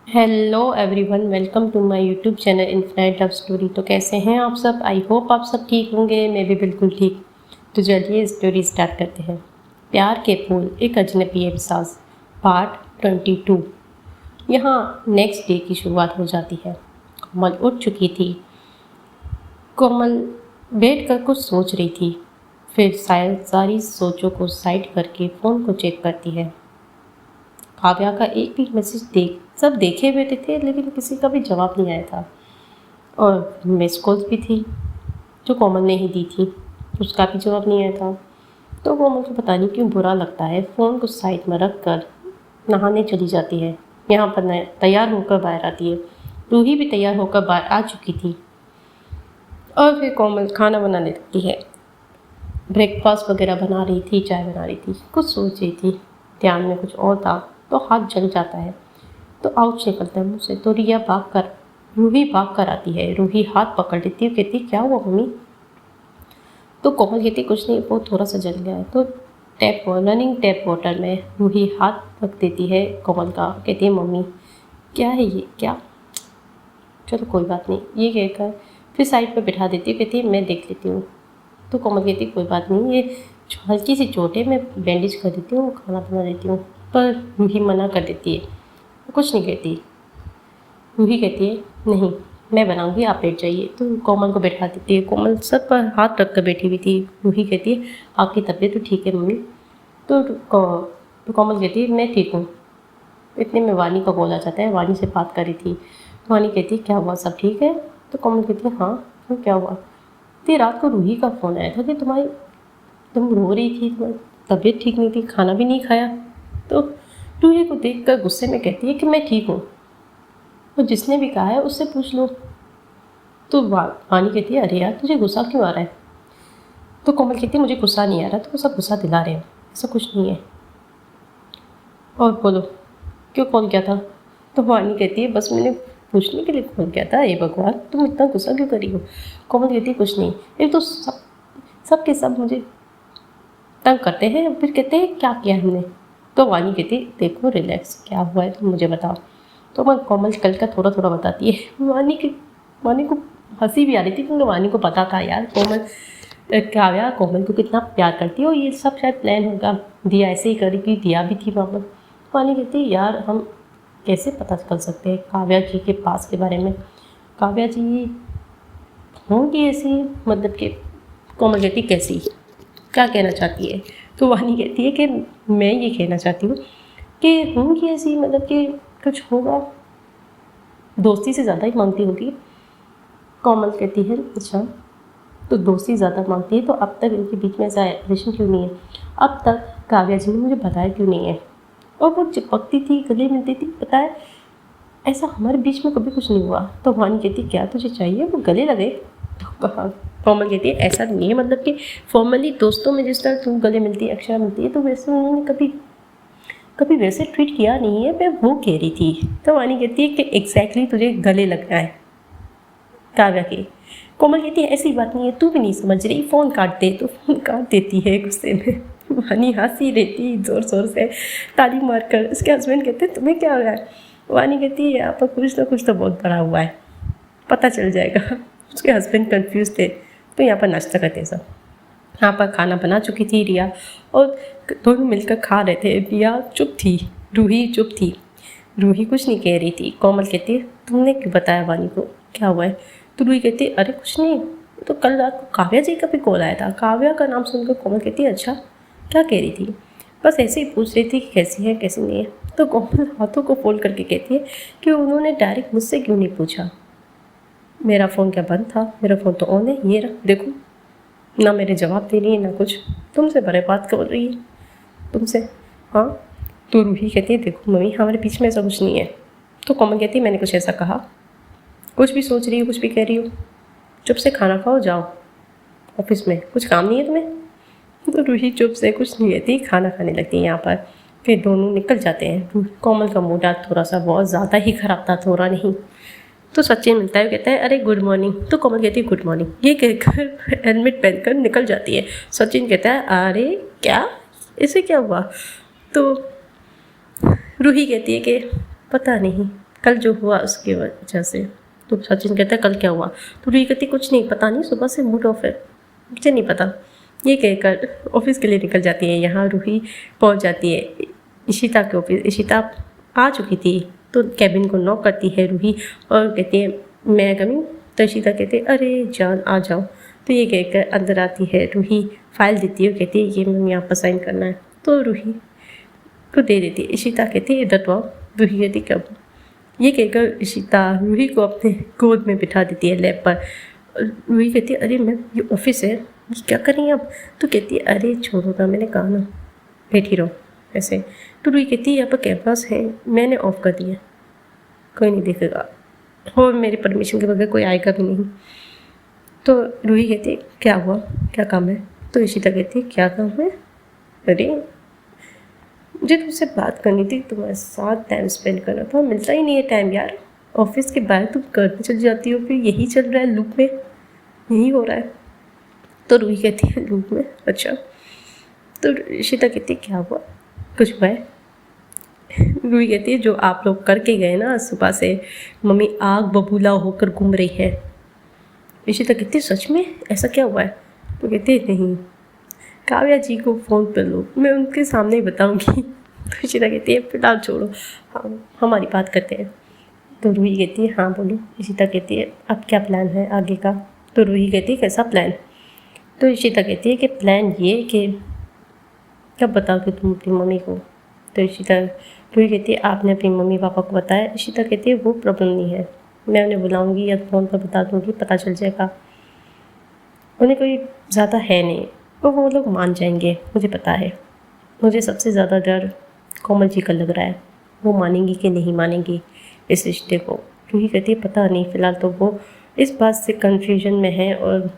Hello everyone, welcome to my YouTube channel infinite love story. तो कैसे हैं आप सब? आई होप आप सब ठीक होंगे। मैं भी बिल्कुल ठीक। तो चलिए स्टोरी स्टार्ट करते हैं। प्यार के फूल, एक अजनबी एहसास, पार्ट 22। यहाँ नेक्स्ट डे की शुरुआत हो जाती है। कोमल उठ चुकी थी। कोमल बैठ कर कुछ सोच रही थी। फिर शायद सारी सोचों को साइड करके फ़ोन को चेक करती है। काव्या का एक भी मैसेज सब देखे हुए थे, लेकिन किसी का भी जवाब नहीं आया था। और मिस कॉल्स भी थी जो कोमल ने ही दी थी, उसका भी जवाब नहीं आया था। तो कोमल को पता नहीं क्यों बुरा लगता है। फ़ोन को साइड में रख कर नहाने चली जाती है। यहाँ पर तैयार होकर बाहर आती है। रूही भी तैयार होकर बाहर आ चुकी थी। और फिर कोमल खाना बनाने लगती है। ब्रेकफास्ट वगैरह बना रही थी, चाय बना रही थी, कुछ सोच रही थी, ध्यान में कुछ और था। तो हाथ जल जाता है, तो आउच निकलता है मुँह से। तो रूही भाग कर आती है। रूही हाथ पकड़ लेती है, कहती क्या हुआ मम्मी? तो कोमल कहती कुछ नहीं, वो थोड़ा सा जल गया है। तो रनिंग टैप वाटर में रूही हाथ रख देती है कोमल का, कहती है मम्मी क्या है ये, क्या? चलो कोई बात नहीं, ये कहकर फिर साइड पर बिठा देती है, कहती है मैं देख लेती हूँ। तो कोमल कहती कोई बात नहीं, ये हल्की सी चोट है, मैं बैंडेज कर देती हूँ, खाना बना देती हूँ। पर रूही मना कर देती है, कुछ नहीं कहती। रूही कहती है नहीं, मैं बनाऊंगी, आप बैठ जाइए। तो कोमल को बैठा देती है। कोमल सर पर हाथ रख कर बैठी हुई थी। रूही कहती है आपकी तबीयत तो ठीक है मम्मी? तो कोमल कहती है मैं ठीक हूँ। इतने में वानी का कॉल आ जाता है। वानी से बात कर रही थी। तो वानी कहती है क्या हुआ, सब ठीक है? तो कोमल कहती है हाँ, क्यों क्या हुआ? तो रात को रूही का फ़ोन आया था कि तुम रो रही थी, तुम्हारी तबीयत ठीक नहीं थी, खाना भी नहीं खाया। तो रूही को देख कर गुस्से में कहती है कि मैं ठीक हूँ, और जिसने भी कहा है उससे पूछ लो। तो वानी कहती है अरे यार तुझे गुस्सा क्यों आ रहा है? तो कोमल कहती है मुझे गुस्सा नहीं आ रहा, तो वो सब गुस्सा दिला रहे हैं, ऐसा कुछ नहीं है। और बोलो क्यों कॉल किया था? तो वानी कहती है बस मैंने पूछने के लिए कॉल किया था। ये भगवान, तुम इतना गुस्सा क्यों करी हो? कोमल कहती है कुछ नहीं, एक तो सब के सब मुझे तंग करते हैं, फिर कहते हैं क्या किया हमने। तो वानी कहती देखो रिलैक्स, क्या हुआ है तुम मुझे बताओ। तो मैं कोमल कल का थोड़ा थोड़ा बताती है। वानी को हंसी भी आ रही थी, क्योंकि वानी को पता था यार काव्या कोमल को कितना प्यार करती है, और ये सब शायद प्लान होगा, दिया ऐसे ही करेगी। दिया भी थी वहाँ पर। वानी कहती यार हम कैसे पता कर सकते हैं काव्या जी के पास के बारे में? काव्या जी होंगी ऐसी, मतलब कि कोमल कहती कैसी, क्या कहना चाहती है? तो वानी कहती है कि मैं ये कहना चाहती हूँ कि होंगी ऐसी, मतलब कि कुछ होगा, दोस्ती से ज़्यादा ही मांगती होगी। कोमल कहती है अच्छा, तो दोस्ती ज़्यादा मांगती है, तो अब तक इनके बीच में ऐसा रिलेशन क्यों नहीं है? अब तक काव्या जी ने मुझे बताया क्यों नहीं है? और वो चिपकती थी, गले मिलती थी, पता है ऐसा हमारे बीच में कभी कुछ नहीं हुआ। तो वानी कहती क्या तुझे चाहिए वो गले लगे? तो कहा कोमल कहती है ऐसा नहीं है, मतलब कि फॉर्मली दोस्तों में जिस तरह तू गले मिलती है, अक्षरा मिलती है, तो वैसे उन्होंने कभी कभी वैसे ट्रीट किया नहीं है, मैं वो कह रही थी। तो वानी कहती है कि एग्जैक्टली तुझे गले लगना है काव्या के। कोमल कहती है ऐसी बात नहीं है, तू भी नहीं समझ रही, फ़ोन काट दे। तो फ़ोन काट देती है गुस्से में। वानी हंसी रहती है ज़ोर ज़ोर से, ताली मारकर। उसके हस्बैंड कहते हैं तुम्हें क्या हो रहा है? वानी कहती है यहाँ पर कुछ ना कुछ तो बहुत बड़ा हुआ है, पता चल जाएगा। उसके हस्बैंड कंफ्यूज थे। तो यहाँ पर नाश्ता करते सब। यहाँ पर खाना बना चुकी थी रिया, और दोनों मिलकर खा रहे थे। रिया चुप थी, रूही चुप थी। रूही कुछ नहीं कह रही थी। कोमल कहती है तुमने क्यों बताया वानी को, क्या हुआ है? तो रूही कहती है अरे कुछ नहीं, तो कल रात को काव्या जी का भी कॉल आया था। काव्या का नाम सुनकर कोमल कहती है अच्छा, क्या कह रही थी? बस ऐसे ही पूछ रही थी कि कैसी है कैसी नहीं है। तो कोमल हाथों को फोल्ड करके कहती है कि उन्होंने डायरेक्ट मुझसे क्यों नहीं पूछा? मेरा फ़ोन क्या बंद था? मेरा फ़ोन तो ऑन है, ये रहा देखो। ना मेरे जवाब दे रही है, ना कुछ। तुमसे बड़े बात कर रही है, तुमसे। हाँ। तो रूही कहती है देखो मम्मी, हमारे बीच में ऐसा कुछ नहीं है। तो कोमल कहती है मैंने कुछ ऐसा कहा? कुछ भी सोच रही हो, कुछ भी कह रही हो, चुप से खाना खाओ, जाओ ऑफिस में, कुछ काम नहीं है तुम्हें? तो रूही चुप से कुछ नहीं कहती, खाना खाने लगती है यहाँ पर। फिर दोनों निकल जाते हैं। कोमल का मूड आज थोड़ा सा बहुत ज़्यादा ही ख़राब था, थोड़ा नहीं। तो सचिन मिलता है, कहता है अरे गुड मॉर्निंग। तो कोमल कहती है गुड मॉर्निंग, ये कहकर हेलमेट पहनकर निकल जाती है। सचिन कहता है अरे क्या, इसे क्या हुआ? तो रूही कहती है कि पता नहीं कल जो हुआ उसकी वजह से। तो सचिन कहता है कल क्या हुआ? तो रूही कहती कुछ नहीं, पता नहीं, सुबह से मूड ऑफ है, मुझे नहीं पता। ये कहकर ऑफिस के लिए निकल जाती है। यहाँ रूही पहुँच जाती है इशिता के ऑफिस। इशिता आ चुकी थी तो कैबिन को नॉक करती है रूही और कहती है मैं कमिंग। तो इशिता कहती है अरे जान आ जाओ। तो ये कहकर अंदर आती है रूही, फाइल देती है और कहती है ये मैम यहाँ पर साइन करना है। तो रूही को दे देती है। इशिता कहती है इधर तो आओ। रूही कहती कब? ये कहकर इशिता रूही को अपने गोद में बिठा देती है लैब पर। रूही कहती है अरे मैम ये ऑफिस है, ये क्या करेंगे अब? तो कहती है अरे छोड़ो ना, मैंने कहा ना बैठी रहो ऐसे। तो रूही कहती है यहाँ पर कैमरास है, मैंने ऑफ कर दिया, कोई नहीं देखेगा और मेरे परमिशन के बगैर कोई आएगा भी नहीं। तो रूही कहती है क्या हुआ, क्या काम है? तो इशिता कहती है क्या काम है? अरे मुझे तुमसे बात करनी थी, तुम्हारे साथ टाइम स्पेंड करना था, मिलता ही नहीं है टाइम यार। ऑफिस के बाहर तुम करने चल जाती हो, फिर यही चल रहा है लूप में, यही हो रहा है। तो रूही कहती है लूप में? अच्छा। तो इशिता कहती है क्या हुआ, कुछ हुआ है? रूही कहती है जो आप लोग करके गए ना सुबह से, मम्मी आग बबूला होकर घूम रही है। इशिता कहती है सच में, ऐसा क्या हुआ है? तो कहती है नहीं, काव्या जी को फ़ोन कर लो, मैं उनके सामने ही बताऊंगी। तो इशिता कहती है फिलहाल छोड़ो, हमारी बात करते हैं। तो रूही कहती है हाँ बोलो। इशिता कहती है अब क्या प्लान है आगे का? तो रूही कहती है कैसा प्लान? तो इशिता कहती है कि प्लान ये कि कब बताओगे तुम अपनी मम्मी को? तो इशिता रूही कहती है आपने अपनी मम्मी पापा को बताया? इशिता कहती है वो प्रॉब्लम नहीं है, मैं उन्हें बुलाऊंगी या फ़ोन पर बता दूंगी, पता चल जाएगा, उन्हें कोई ज़्यादा है नहीं, वो लोग मान जाएंगे, मुझे पता है। मुझे सबसे ज़्यादा डर कोमल जी का लग रहा है, वो मानेंगी कि नहीं मानेंगी इस रिश्ते को। रूही कहती है पता नहीं, फ़िलहाल तो वो इस बात से कन्फ्यूजन में है और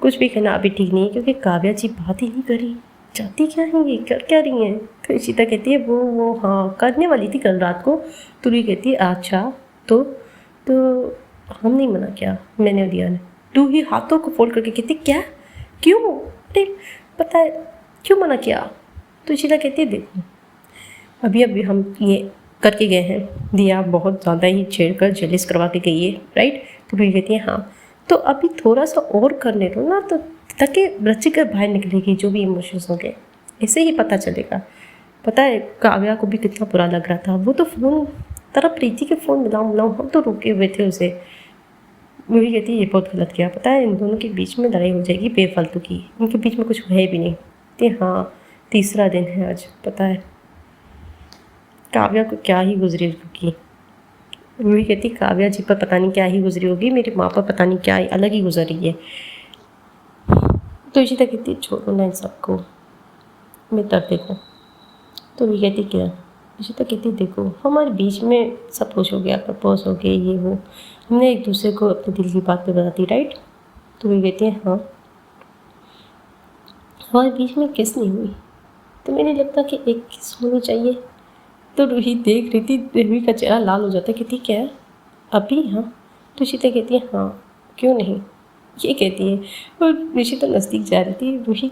कुछ भी कहना अभी ठीक नहीं है क्योंकि काव्या जी बात ही नहीं करी, चाहती क्या है ये, कर क्या रही हैं? तो इशिता कहती है वो हाँ करने वाली थी कल रात को। तो रूही कहती है अच्छा तो हम नहीं मना किया, मैंने और दिया ने। रूही हाथों को फोल्ड करके कहती क्या, क्यों, अरे पता है क्यों मना किया? तो इशिता कहती है देखो अभी हम ये करके गए हैं, दिया बहुत ज़्यादा ही छेड़ कर जेलिस करवा के गई है, राइट? तो रूही कहती है हाँ तो अभी थोड़ा सा और करने दो ना, तो ताकि बच्चे के बाहर निकलेगी जो भी इमोशंस होंगे, ऐसे ही पता चलेगा। पता है काव्या को भी कितना बुरा लग रहा था, वो तो फ़ोन तरफ रही थी कि फ़ोन मिलाऊँ, हम तो रुके हुए थे उसे। रूही कहती है ये बहुत गलत किया, पता है इन दोनों के बीच में लड़ाई हो जाएगी बेफालतू की, इनके बीच में कुछ है भी नहीं। कहती हाँ तीसरा दिन है आज, पता है काव्या को क्या ही गुजरी होगी। रूही कहती काव्या जी पर पता नहीं क्या ही गुजरी होगी, मेरी माँ पर पता नहीं क्या अलग ही गुजर रही है। तो इशिता कहती छोड़ो ना इन सबको, मैं दर्द देखो। तो रूही कहती क्या? इशिता कहती देखो हमारे बीच में सब कुछ हो गया, प्रपोज हो गया, ये वो, हमने एक दूसरे को अपने दिल की बात पे बता दी, राइट? तो रूही कहती है हाँ हमारे बीच में किस नहीं हुई, तो मैंने लगता कि एक किस होनी चाहिए। तो रूही देख रही थी, रूही का चेहरा लाल हो जाता है, कहती क्या है अभी? हाँ। तो इशिता कहती है हाँ क्यों नहीं, ये कहती है। और इशिता नज़दीक जा रही थी, रूही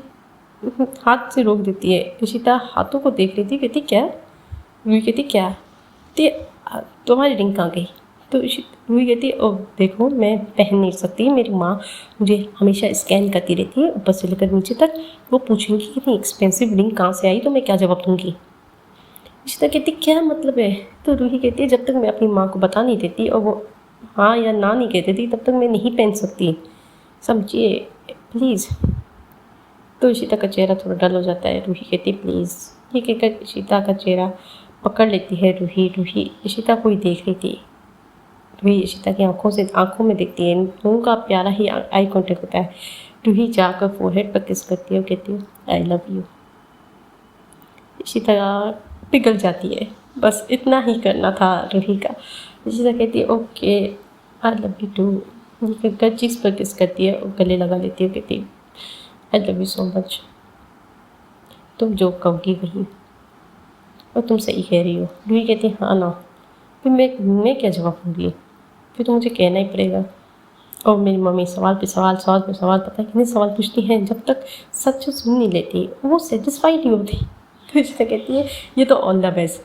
हाथ से रोक देती है। इशिता हाथों को देख रही थी, कहती क्या? रूही कहती क्या? ते तुम्हारी रिंग कहाँ गई? तो रूही कहती ओह देखो मैं पहन नहीं सकती, मेरी माँ मुझे हमेशा स्कैन करती रहती है ऊपर से लेकर नीचे तक, वो पूछेंगी कि इतनी एक्सपेंसिव रिंग कहाँ से आई, तो मैं क्या जवाब दूँगी? इशिता कहती क्या मतलब है? तो रूही कहती है जब तक मैं अपनी माँ को बता नहीं देती और वो हाँ या ना नहीं कहती थी तब तक मैं नहीं पहन सकती, समझिए प्लीज़। तो इशिता का चेहरा थोड़ा डल हो जाता है। रूही कहती प्लीज़, ये कहकर इशिता का चेहरा पकड़ लेती है रूही। रूही इशिता को ही देख रही थी, रूही इशिता की आंखों में देखती है, दोनों का प्यारा ही आई कॉन्टेक्ट होता है। रूही जाकर फोरहेड पर किस करती है और कहती है आई लव यू। इशिता पिघल जाती है, बस इतना ही करना था रूही का। इशिता कहती है okay I love you too, गल चीज़ पर किस करती है और गले लगा लेती है, कहती है आई लव यू सो मच, तुम जो कहोगी वही, और तुम सही कह रही हो। रूही कहती है हाँ ना, फिर मैं क्या जवाब दूँगी, फिर तो मुझे कहना ही पड़ेगा। और मेरी मम्मी सवाल पे सवाल पता है कितने सवाल पूछती हैं, जब तक सच सुन नहीं लेती वो सेटिस्फाइड नहीं होती। तो इशिता कहती है ये तो ऑल द बेस्ट,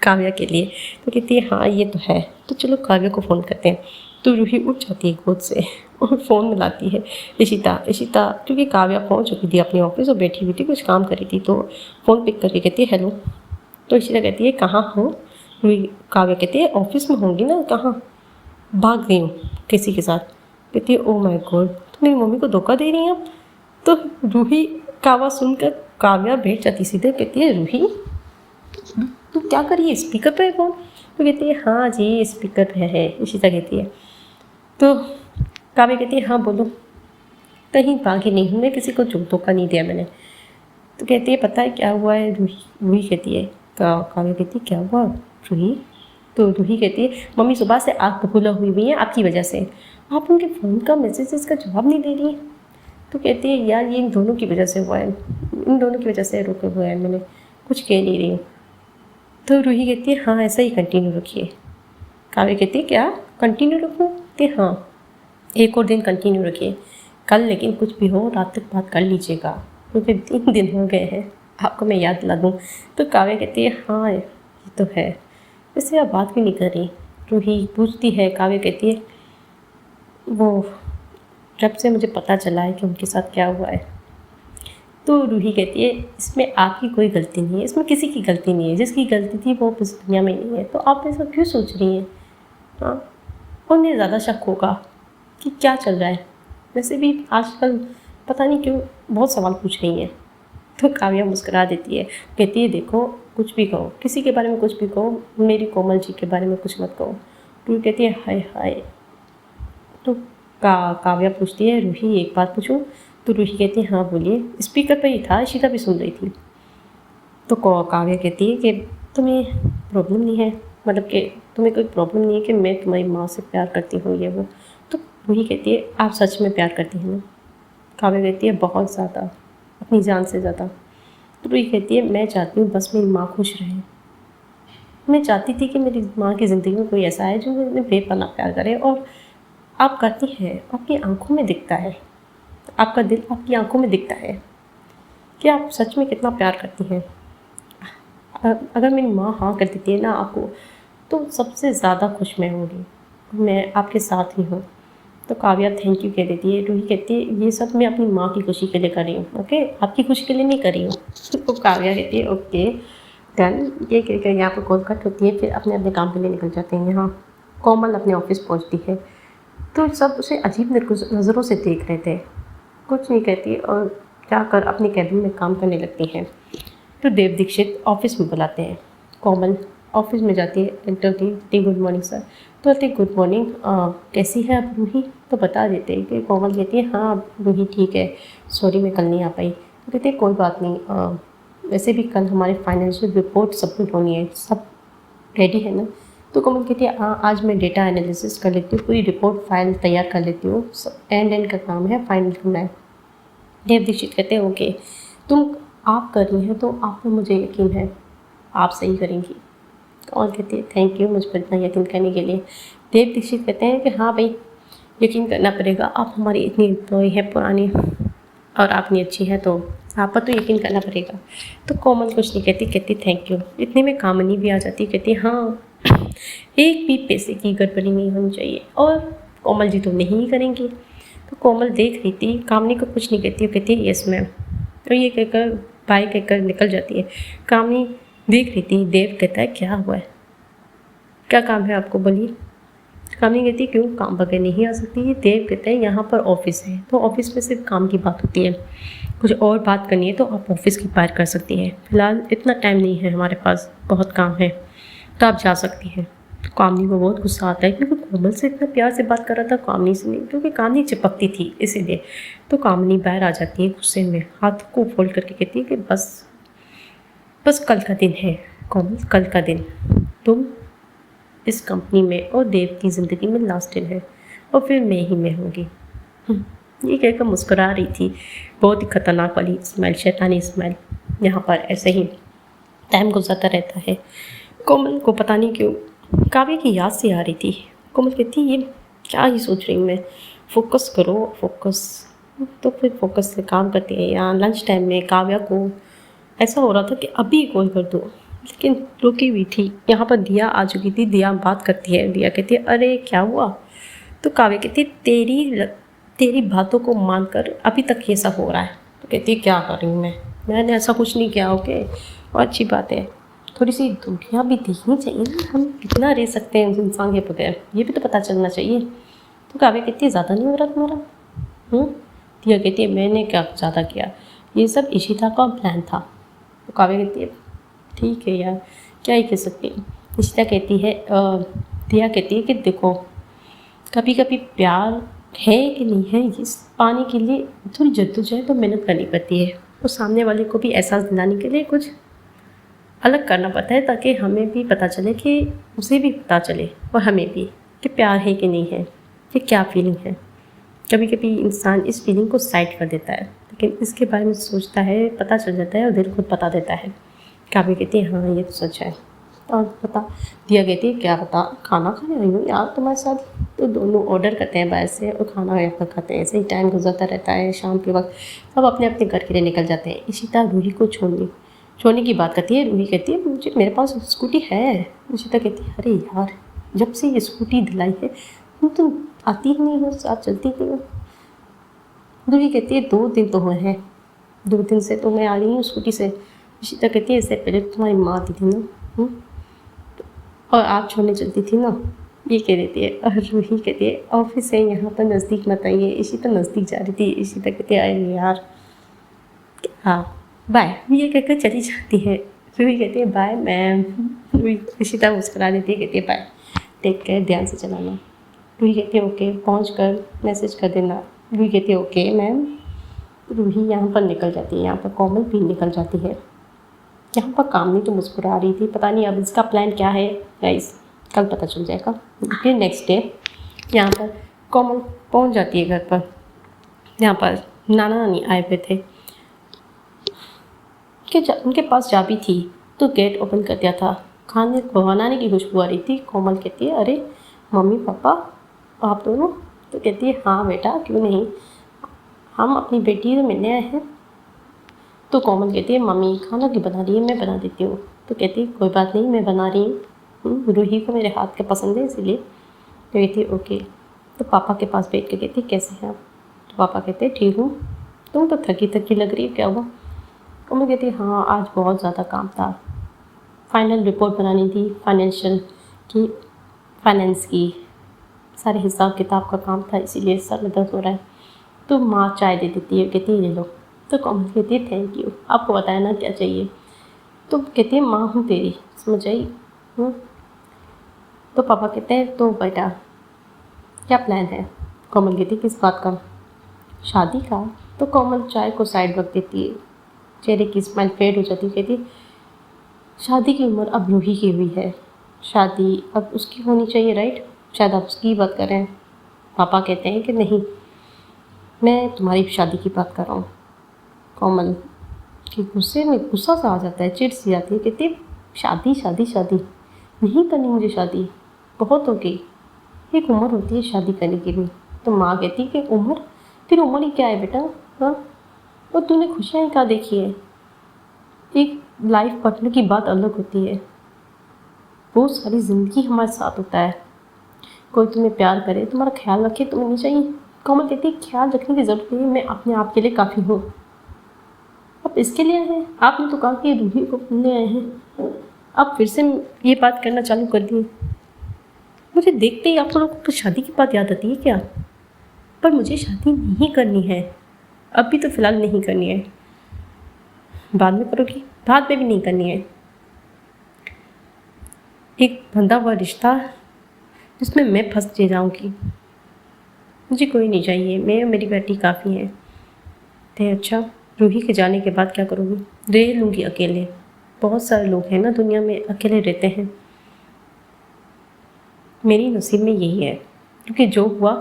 काव्या के लिए। तो कहती है हाँ ये तो है, तो चलो काव्या को फ़ोन करते हैं। तो रूही उठ जाती है गोद से और फ़ोन मिलाती है इशिता। इशिता क्योंकि काव्या पहुंच चुकी थी अपने ऑफिस और बैठी हुई थी, कुछ काम कर रही थी, तो फ़ोन पिक करके कहती है हेलो। तो इशिता कहती है कहाँ हो? रूही काव्या कहती है ऑफिस में होंगी ना, कहाँ? भाग गई हूँ किसी के साथ। कहती है ओ माय गॉड, तो मेरी मम्मी को धोखा दे रही हैं आप? तो रूही कावा सुनकर काव्या बैठ जाती सीधे। कहती है रूही तू क्या कर रही है, स्पीकर पे है फ़ोन? तो कहती है हाँ जी स्पीकर पे है। इशिता कहती है। तो काव्या कहती है हाँ बोलो। कहीं भागी नहीं हूँ मैं, किसी को धोखा नहीं दिया मैंने। तो कहती है पता है क्या हुआ है? रूही रूही कहती है काव्या कहती है क्या हुआ रूही? तो रूही कहती है मम्मी सुबह से आग बबूला हुई है आपकी वजह से, आप उनके फ़ोन का मैसेजेस का जवाब नहीं दे रही हैं। तो कहती है यार ये इन दोनों की वजह से हुआ है, इन दोनों की वजह से रुके हुआ है, मैंने कुछ कह नहीं रही हूँ। तो रूही कहती है हाँ ऐसा ही कंटिन्यू रखिए। काव्या कहती है क्या कंटिन्यू रखूँ? कहती है हाँ एक और दिन कंटिन्यू रखिए, कल लेकिन कुछ भी हो रात तक बात कर लीजिएगा, क्योंकि 3 दिन हो गए हैं, आपको मैं याद दिला दूँ। तो काव्या कहती है हाँ ये तो है, वैसे आप बात भी नहीं कर रही। रूही पूछती है, काव्या कहती है वो जब से मुझे पता चला है कि उनके साथ क्या हुआ है। तो रूही कहती है इसमें आपकी कोई गलती नहीं है, इसमें किसी की गलती नहीं है, जिसकी गलती थी वो इस दुनिया में नहीं है, तो आप ऐसा क्यों सोच रही हैं? हाँ उन्हें ज़्यादा शक होगा कि क्या चल रहा है, वैसे भी आजकल पता नहीं क्यों बहुत सवाल पूछ रही हैं। तो काव्या मुस्कुरा देती है, कहती है देखो कुछ भी कहो, किसी के बारे में कुछ भी कहो, मेरी कोमल जी के बारे में कुछ मत कहो। रूही कहती है हाय हाय। तो काव्या पूछती है रूही एक बात पूछूं? तो रूही कहती है हाँ बोलिए। स्पीकर पर ही था, इशिता भी सुन रही थी। तो काव्या कहती है कि तुम्हें प्रॉब्लम नहीं है, मतलब कि तुम्हें कोई प्रॉब्लम नहीं है कि मैं तुम्हारी माँ से प्यार करती हूँ ये वो? तो रूही कहती है आप सच में प्यार करती हैं? काव्या कहती है बहुत ज़्यादा, अपनी जान से ज़्यादा। तो रूही कहती है मैं चाहती हूँ बस मेरी माँ खुश रहे, मैं चाहती थी कि मेरी माँ की ज़िंदगी में कोई ऐसा है जो उन्हें बेपनाह प्यार करे, और आप करती हैं, आपकी आंखों में दिखता है, आपका दिल आपकी आंखों में दिखता है कि आप सच में कितना प्यार करती हैं। अगर मेरी माँ हाँ कर देती है ना आपको, तो सबसे ज़्यादा खुश मैं होंगी, मैं आपके साथ ही हूँ। तो काव्या थैंक यू कह देती है। रूही कहती है ये सब मैं अपनी माँ की खुशी के लिए कर रही हूँ, ओके, आपकी खुशी के लिए नहीं कर रही हूँ। तो काव्या कहती है ओके डन। ये कह कर यहाँ पर कॉल कट होती है, फिर अपने अपने काम के लिए निकल जाते हैं। यहाँ कोमल अपने ऑफिस पहुँचती है तो सब उसे अजीब नज़रों से देख रहे थे, कुछ नहीं कहती और जाकर अपने कैबिन में काम करने लगती हैं। तो देव दीक्षित ऑफिस में बुलाते हैं। कोमल ऑफिस में जाती है, एंटर होती, गुड मॉर्निंग सर। तो कहते गुड मॉर्निंग, कैसी है आप रूही? तो बता देते हैं कि कोमल कहती है हाँ रूही ठीक है, सॉरी मैं कल नहीं आ पाई। तो कहते हैं कोई बात नहीं, वैसे भी कल हमारे फाइनेंशियल रिपोर्ट सबमिट होनी है, सब रेडी है ना? तो कोमल कहती है हाँ आज मैं डेटा एनालिसिस कर लेती हूँ, पूरी रिपोर्ट फाइल तैयार कर लेती हूँ, सब एंड का काम है, फाइनल करना है। देव दीक्षित कहते हैं ओके, तुम आप कर रही हैं तो आप पर मुझे यकीन है आप सही करेंगी। और कहती है थैंक यू मुझ पर इतना यकीन करने के लिए। देव दीक्षित कहते हैं कि हाँ भाई यकीन करना पड़ेगा, आप हमारी इतनी एम्प्लॉय है पुरानी और आप इतनी अच्छी है तो आप पर तो यकीन करना पड़ेगा। तो कोमल कुछ नहीं कहती, कहती थैंक यू। इतने में कामनी भी आ जाती, कहती हाँ एक भी पैसे की गड़बड़ी नहीं होनी चाहिए, और कोमल जी तो नहीं करेंगी। तो कोमल देख रही थी, कामनी को कुछ नहीं कहती, कहती है यस मैम। तो ये कहकर बाय कहकर निकल जाती है। कामनी देख रही थी, देव कहता है क्या हुआ है, क्या काम है आपको, बोलिए। कामनी कहती है क्यों काम बगैर नहीं आ सकती है? देव कहते हैं यहाँ पर ऑफिस है तो ऑफिस में सिर्फ काम की बात होती है, कुछ और बात करनी है तो आप ऑफिस की बात कर सकती हैं, फिलहाल इतना टाइम नहीं है हमारे पास, बहुत काम है, तो आप जा सकती हैं। तो कामनी को बहुत गुस्सा आता है क्योंकि कोमल से इतना प्यार से बात कर रहा था, कामनी से नहीं, क्योंकि कामनी चिपकती थी इसीलिए। तो कामनी बाहर आ जाती है गुस्से में, हाथ को फोल्ड करके कहती है कि बस कल का दिन है कोमल, कल का दिन तुम इस कंपनी में और देव की ज़िंदगी में लास्ट दिन है, और फिर मैं ही मैं होंगी। ये कहकर मुस्कुरा रही थी, बहुत ही खतरनाक वाली स्माइल, शैतानी स्माइल। यहाँ पर ऐसे ही टाइम गुजरता रहता है। कोमल को पता नहीं क्यों काव्या की याद से आ रही थी। कोमल कहती ये क्या ही सोच रही हूँ मैं, फोकस करो फोकस। तो फिर फोकस से काम करती है। यहाँ लंच टाइम में काव्या को ऐसा हो रहा था कि अभी कॉल कर दूँ, लेकिन रुकी हुई थी। यहाँ पर दिया आ चुकी थी। दिया बात करती है। दिया कहती है अरे क्या हुआ? तो काव्य कहती है तेरी बातों को मानकर अभी तक ये सब हो रहा है। तो कहती है क्या कर रही हूँ मैंने ऐसा कुछ नहीं किया। ओके, और अच्छी बात है, थोड़ी सी दुनिया भी देखनी चाहिए ना, हम कितना रह सकते हैं उस इंसान के बगैर, ये भी तो पता चलना चाहिए। तो काव्य कहती है ज़्यादा नहीं हो रहा तुम्हारा? दिया कहती है मैंने क्या ज़्यादा किया, ये सब इशिता का प्लान था। तो काव्य कहती है ठीक है यार, क्या ही कह सकती हूँ। इशिता कहती है दिया कहती है कि देखो कभी कभी प्यार है कि नहीं है, इस पाने के लिए थोड़ी जद्दोजहद तो मेहनत करनी पड़ती है, और सामने वाले को भी एहसास दिलाने के लिए कुछ अलग करना पड़ता है, ताकि हमें भी पता चले कि उसे भी पता चले और हमें भी कि प्यार है कि नहीं है, कि क्या फीलिंग है। कभी कभी इंसान इस फीलिंग को साइड कर देता है, लेकिन इसके बारे में सोचता है, पता चल जाता है और दिल खुद बता देता है। काव्य कहती है हाँ ये तो सच है। और बता दिया कहती है क्या बता, खाना खाने आई हूँ यार तुम्हारे साथ। तो दोनों ऑर्डर करते हैं बाहर से और खाना यहाँ पर खाते हैं। ऐसे ही टाइम गुजरता रहता है। शाम के वक्त सब अपने अपने घर के लिए निकल जाते हैं। इशिता रूही को छोड़ने की बात करती है। रूही कहती है मुझे मेरे पास स्कूटी है। इशिता कहती है अरे यार जब से ये स्कूटी दिलाई है तुम आती ही नहीं हो, साथ चलती नहीं हो। रूही कहती है 2 दिन तो हुए हैं, 2 दिन से तो मैं आ रही हूँ स्कूटी से। इशिता कहती है इससे पहले तुम्हारी माँ आती थी ना, और आप छोड़ने चलती थी ना, ये कह देती है। और रूही कहती है ऑफिस से यहाँ पर नज़दीक मत आइए। इशिता नज़दीक जा रही थी। इशिता कहती है अरे यार हाँ बाय, ये कहकर चली जाती है। रूही कहती है बाय मैम। इशिता मुस्कुरा देती है, कहती है बाय, टेक केयर, ध्यान से चलाना। रूही कहती है ओके, पहुँच कर मैसेज कर देना। रूही कहती है ओके मैम। रूही यहाँ पर निकल जाती है। यहाँ पर कोमल भी निकल जाती है। यहाँ पर कामनी तो मुस्कुरा रही थी। पता नहीं अब इसका प्लान क्या है गाइस, कल पता चल जाएगा। फिर नेक्स्ट डे यहाँ पर कोमल पहुँच जाती है घर पर। यहाँ पर नाना नानी आए हुए थे कि उनके पास चाबी थी, तो गेट ओपन कर दिया था। खाने बनाने की खुशबू आ रही थी। कोमल कहती है अरे मम्मी पापा आप दोनों? तो कहती है हाँ बेटा क्यों नहीं, हम अपनी बेटी से मिलने आए हैं। तो कोमल कहती है मम्मी खाना क्यों बना रही है, मैं बना देती हूँ। तो कहती है कोई बात नहीं मैं बना रही हूँ, रूही को मेरे हाथ का पसंद है इसीलिए। तो कहती है ओके। तो पापा के पास बैठ के कहती है कैसे हैं आप? तो पापा कहते हैं ठीक हूँ, तुम तो थकी थकी लग रही हो, क्या हुआ? कोमल कहती है हाँ आज बहुत ज़्यादा काम था, फाइनल रिपोर्ट बनानी थी फाइनेंशियल की, फाइनेंस की, सारे हिसाब किताब का काम था, इसीलिए सर में दर्द हो रहा है। तो माँ चाय दे देती है, कहती है ये लो। तो कोमल कहती है थैंक यू, आपको बताया ना क्या चाहिए। तो कहती है माँ हूँ तेरी, समझ आई। तो पापा कहते हैं तो बेटा क्या प्लान है? कोमल कहती है किस बात का? शादी का। तो कोमल चाय को साइड रख देती है, चेहरे की स्माइल फेड हो जाती है। कहती शादी की उम्र अब रूही की हुई है, शादी अब उसकी होनी चाहिए राइट, शायद आप उसकी बात कर रहे हैं। पापा कहते हैं कि नहीं मैं तुम्हारी शादी की बात कर रहा हूँ। कोमल के गुस्से में गुस्सा सा आ जाता है, चिढ़ सी जाती है। कहती शादी शादी शादी नहीं करनी मुझे शादी, बहुत हो गई, एक उम्र होती है शादी करने की भी। तो माँ कहती है कि उम्र, फिर उम्र ही क्या है बेटा, हाँ और तूने खुशियाँ क्या देखी है? एक लाइफ पार्टनर की बात अलग होती है, वो सारी ज़िंदगी हमारे साथ होता है। कोई तुम्हें प्यार करे, तुम्हारा ख्याल रखे, तुम्हें नहीं चाहिए? कोमल कहती है ख्याल रखने की ज़रूरत नहीं है, मैं अपने आप के लिए काफ़ी हूँ। अब इसके लिए हैं, आपने तो कहा कि रूही को मिलने आए हैं, अब फिर से ये बात करना चालू कर दिए। मुझे देखते ही आप लोगों को शादी की बात याद आती है क्या? पर मुझे शादी नहीं करनी है, अभी तो फ़िलहाल नहीं करनी है, बाद में करोगी, बाद में भी नहीं करनी है। एक बंधा हुआ रिश्ता जिसमें मैं फंस जाऊँगी, मुझे कोई नहीं चाहिए, मैं और मेरी बेटी काफ़ी हैं। तो अच्छा रूही के जाने के बाद क्या करूँगी? रह लूँगी अकेले, बहुत सारे लोग हैं ना दुनिया में अकेले रहते हैं, मेरी नसीब में यही है, क्योंकि जो हुआ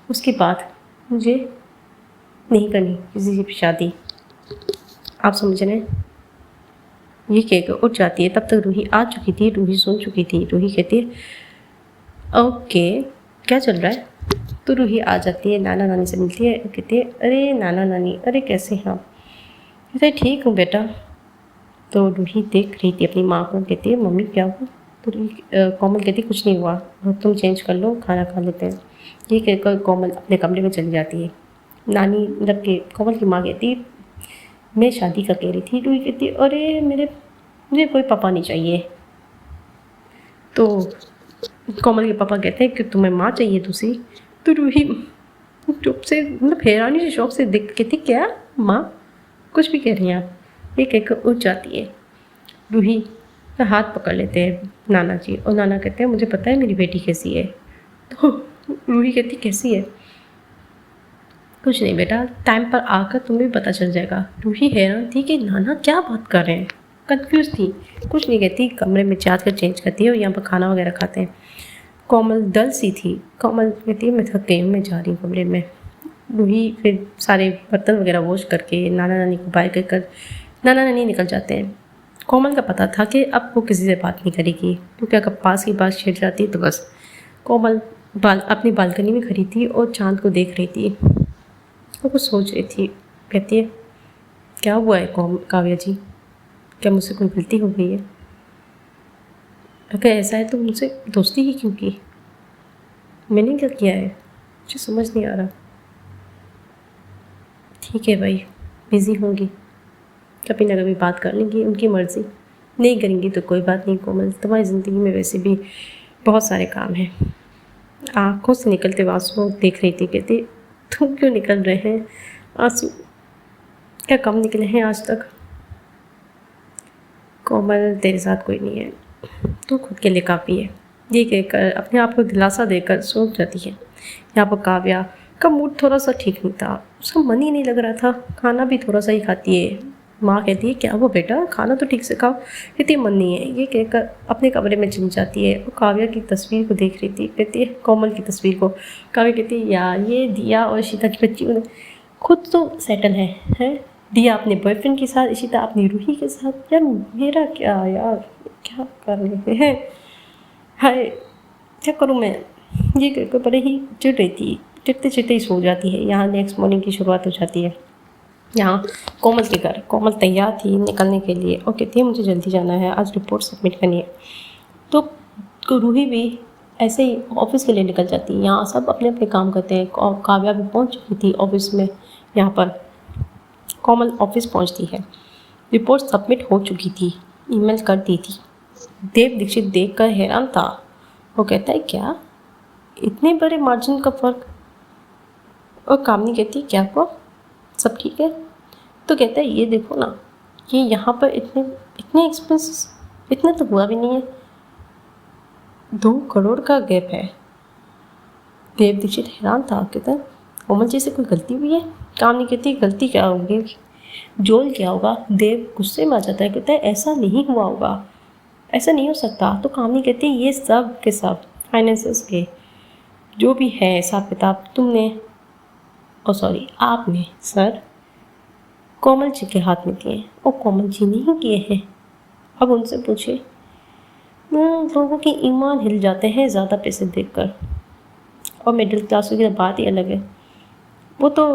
उसके बाद मुझे नहीं करनी किसी से भी शादी, आप समझ रहे हैं। ये कहकर उठ जाती है। तब तक रूही आ चुकी थी, रूही सुन चुकी थी। रूही कहती है ओके क्या चल रहा है? तो रूही आ जाती है, नाना नानी से मिलती है, कहती है अरे नाना नानी, अरे कैसे हैं आप? कहते ठीक हूँ बेटा, तो रूही देख रही थी अपनी माँ को, कहती है मम्मी क्या हुआ? तो कोमल कहती कुछ नहीं हुआ, तुम चेंज कर लो, खाना खा लेते हैं। ये कहकर कोमल अपने कमरे में चली जाती है। नानी जब के कोमल की माँ कहती मैं शादी का कह रही थी। रूही कहती अरे मुझे कोई पापा नहीं चाहिए। तो कोमल के पापा कहते हैं कि तुम्हें माँ चाहिए दूसरी। तो रूही चुप से मतलब हैरानी से शौक से देख कहती क्या माँ, कुछ भी कह रही हैं आप? ये कहकर उठ जाती है। रूही का हाथ पकड़ लेते हैं नाना जी, और नाना कहते हैं मुझे पता है मेरी बेटी कैसी है। तो रूही कहती कैसी है? कुछ नहीं बेटा, टाइम पर आकर तुम्हें भी पता चल जाएगा। रूही हैरान थी कि नाना क्या बात कर रहे हैं, कंफ्यूज थी। कुछ नहीं कहती, कमरे में जाकर चेंज करती है और यहाँ पर खाना वगैरह खाते हैं। कोमल डल सी थी। कोमल कहती है मैं थक गई हूँ, मैं जा रही हूँ कमरे में। रूही फिर सारे बर्तन वगैरह वॉश करके नाना नानी को बाय कर नाना नानी निकल जाते हैं। कोमल का पता था कि अब वो किसी से बात नहीं करेगी, क्योंकि अगर पास की बात छिड़ जाती तो बस। कोमल अपनी बालकनी में खड़ी थी और चांद को देख रही थी। वो कुछ सोच रही थी। कहती है क्या हुआ है काव्या जी, क्या मुझसे कोई गलती हो गई है? अगर ऐसा है तो मुझसे दोस्ती ही क्यों की? मैंने क्या किया है, मुझे समझ नहीं आ रहा। ठीक है भाई, बिज़ी होंगी, कभी ना कभी बात कर लेंगी, उनकी मर्ज़ी। नहीं करेंगी तो कोई बात नहीं कोमल, तुम्हारी ज़िंदगी में वैसे भी बहुत सारे काम हैं। आँखों से निकलते आंसू देख रही थी। कहती तुम क्यों निकल रहे हैं आंसू? क्या कम निकले हैं आज तक? कोमल तेरे साथ कोई नहीं है, तू खुद के लिए काफ़ी है। ये कहकर अपने आप को दिलासा देकर सो जाती है। यहाँ पर काव्या का मूड थोड़ा सा ठीक नहीं था, उसका मन ही नहीं लग रहा था। खाना भी थोड़ा सा ही खाती है। माँ कहती है क्या वो बेटा, खाना तो ठीक से खाओ। कहती मन नहीं है। ये कहकर अपने कमरे में चली जाती है और काव्या की तस्वीर को देख रही थी। कहती है कोमल की तस्वीर को। काव्या कहती है यार ये दिया और इशिता की बच्ची खुद तो सेटल है? दिया अपने बॉयफ्रेंड के साथ, इशिता अपनी रूही के साथ। यार मेरा क्या यार, क्या कर रहे हैं? हाय क्या करूँ मैं? ये कहकर बड़े ही चिढ़ रही थी। चिढ़ते चिढ़ते ही सो जाती है। यहाँ नेक्स्ट मॉर्निंग की शुरुआत हो जाती है। यहाँ कोमल के घर कोमल तैयार थी निकलने के लिए और कहती है मुझे जल्दी जाना है, आज रिपोर्ट सबमिट करनी है। तो रूही भी ऐसे ही ऑफिस के लिए निकल जाती है। यहाँ सब अपने अपने काम करते हैं और काव्या भी पहुँच चुकी थी ऑफिस में। यहाँ पर कोमल ऑफिस पहुँचती है। रिपोर्ट सबमिट हो चुकी थी, ईमेल कर दी थी। देव दीक्षित देखकर हैरान था। वो कहता है क्या इतने बड़े मार्जिन का फ़र्क? और कामनी कहती है क्या हुआ, सब ठीक है? तो कहता है ये देखो ना, ये यहाँ पर इतने एक्सपेंसेस, इतना तो हुआ भी नहीं है, 2 करोड़ का गैप है। देव दीक्षित हैरान था। कहता है कोमल जी से कोई गलती हुई है? कामनी कहती है गलती क्या होगी, जोल क्या होगा? देव गुस्से में आ जाता है। कहता है ऐसा नहीं हुआ होगा, ऐसा नहीं हो सकता। तो कामनी कहती है ये सब के सब फाइनेंसेस के जो भी है हिसाब किताब तुमने आपने सर कोमल जी के हाथ में दिए और कोमल जी ने ही किए हैं। अब उनसे पूछिए। लोगों की ईमान हिल जाते हैं ज़्यादा पैसे देखकर, और मिडिल क्लास की बात ही अलग है। वो तो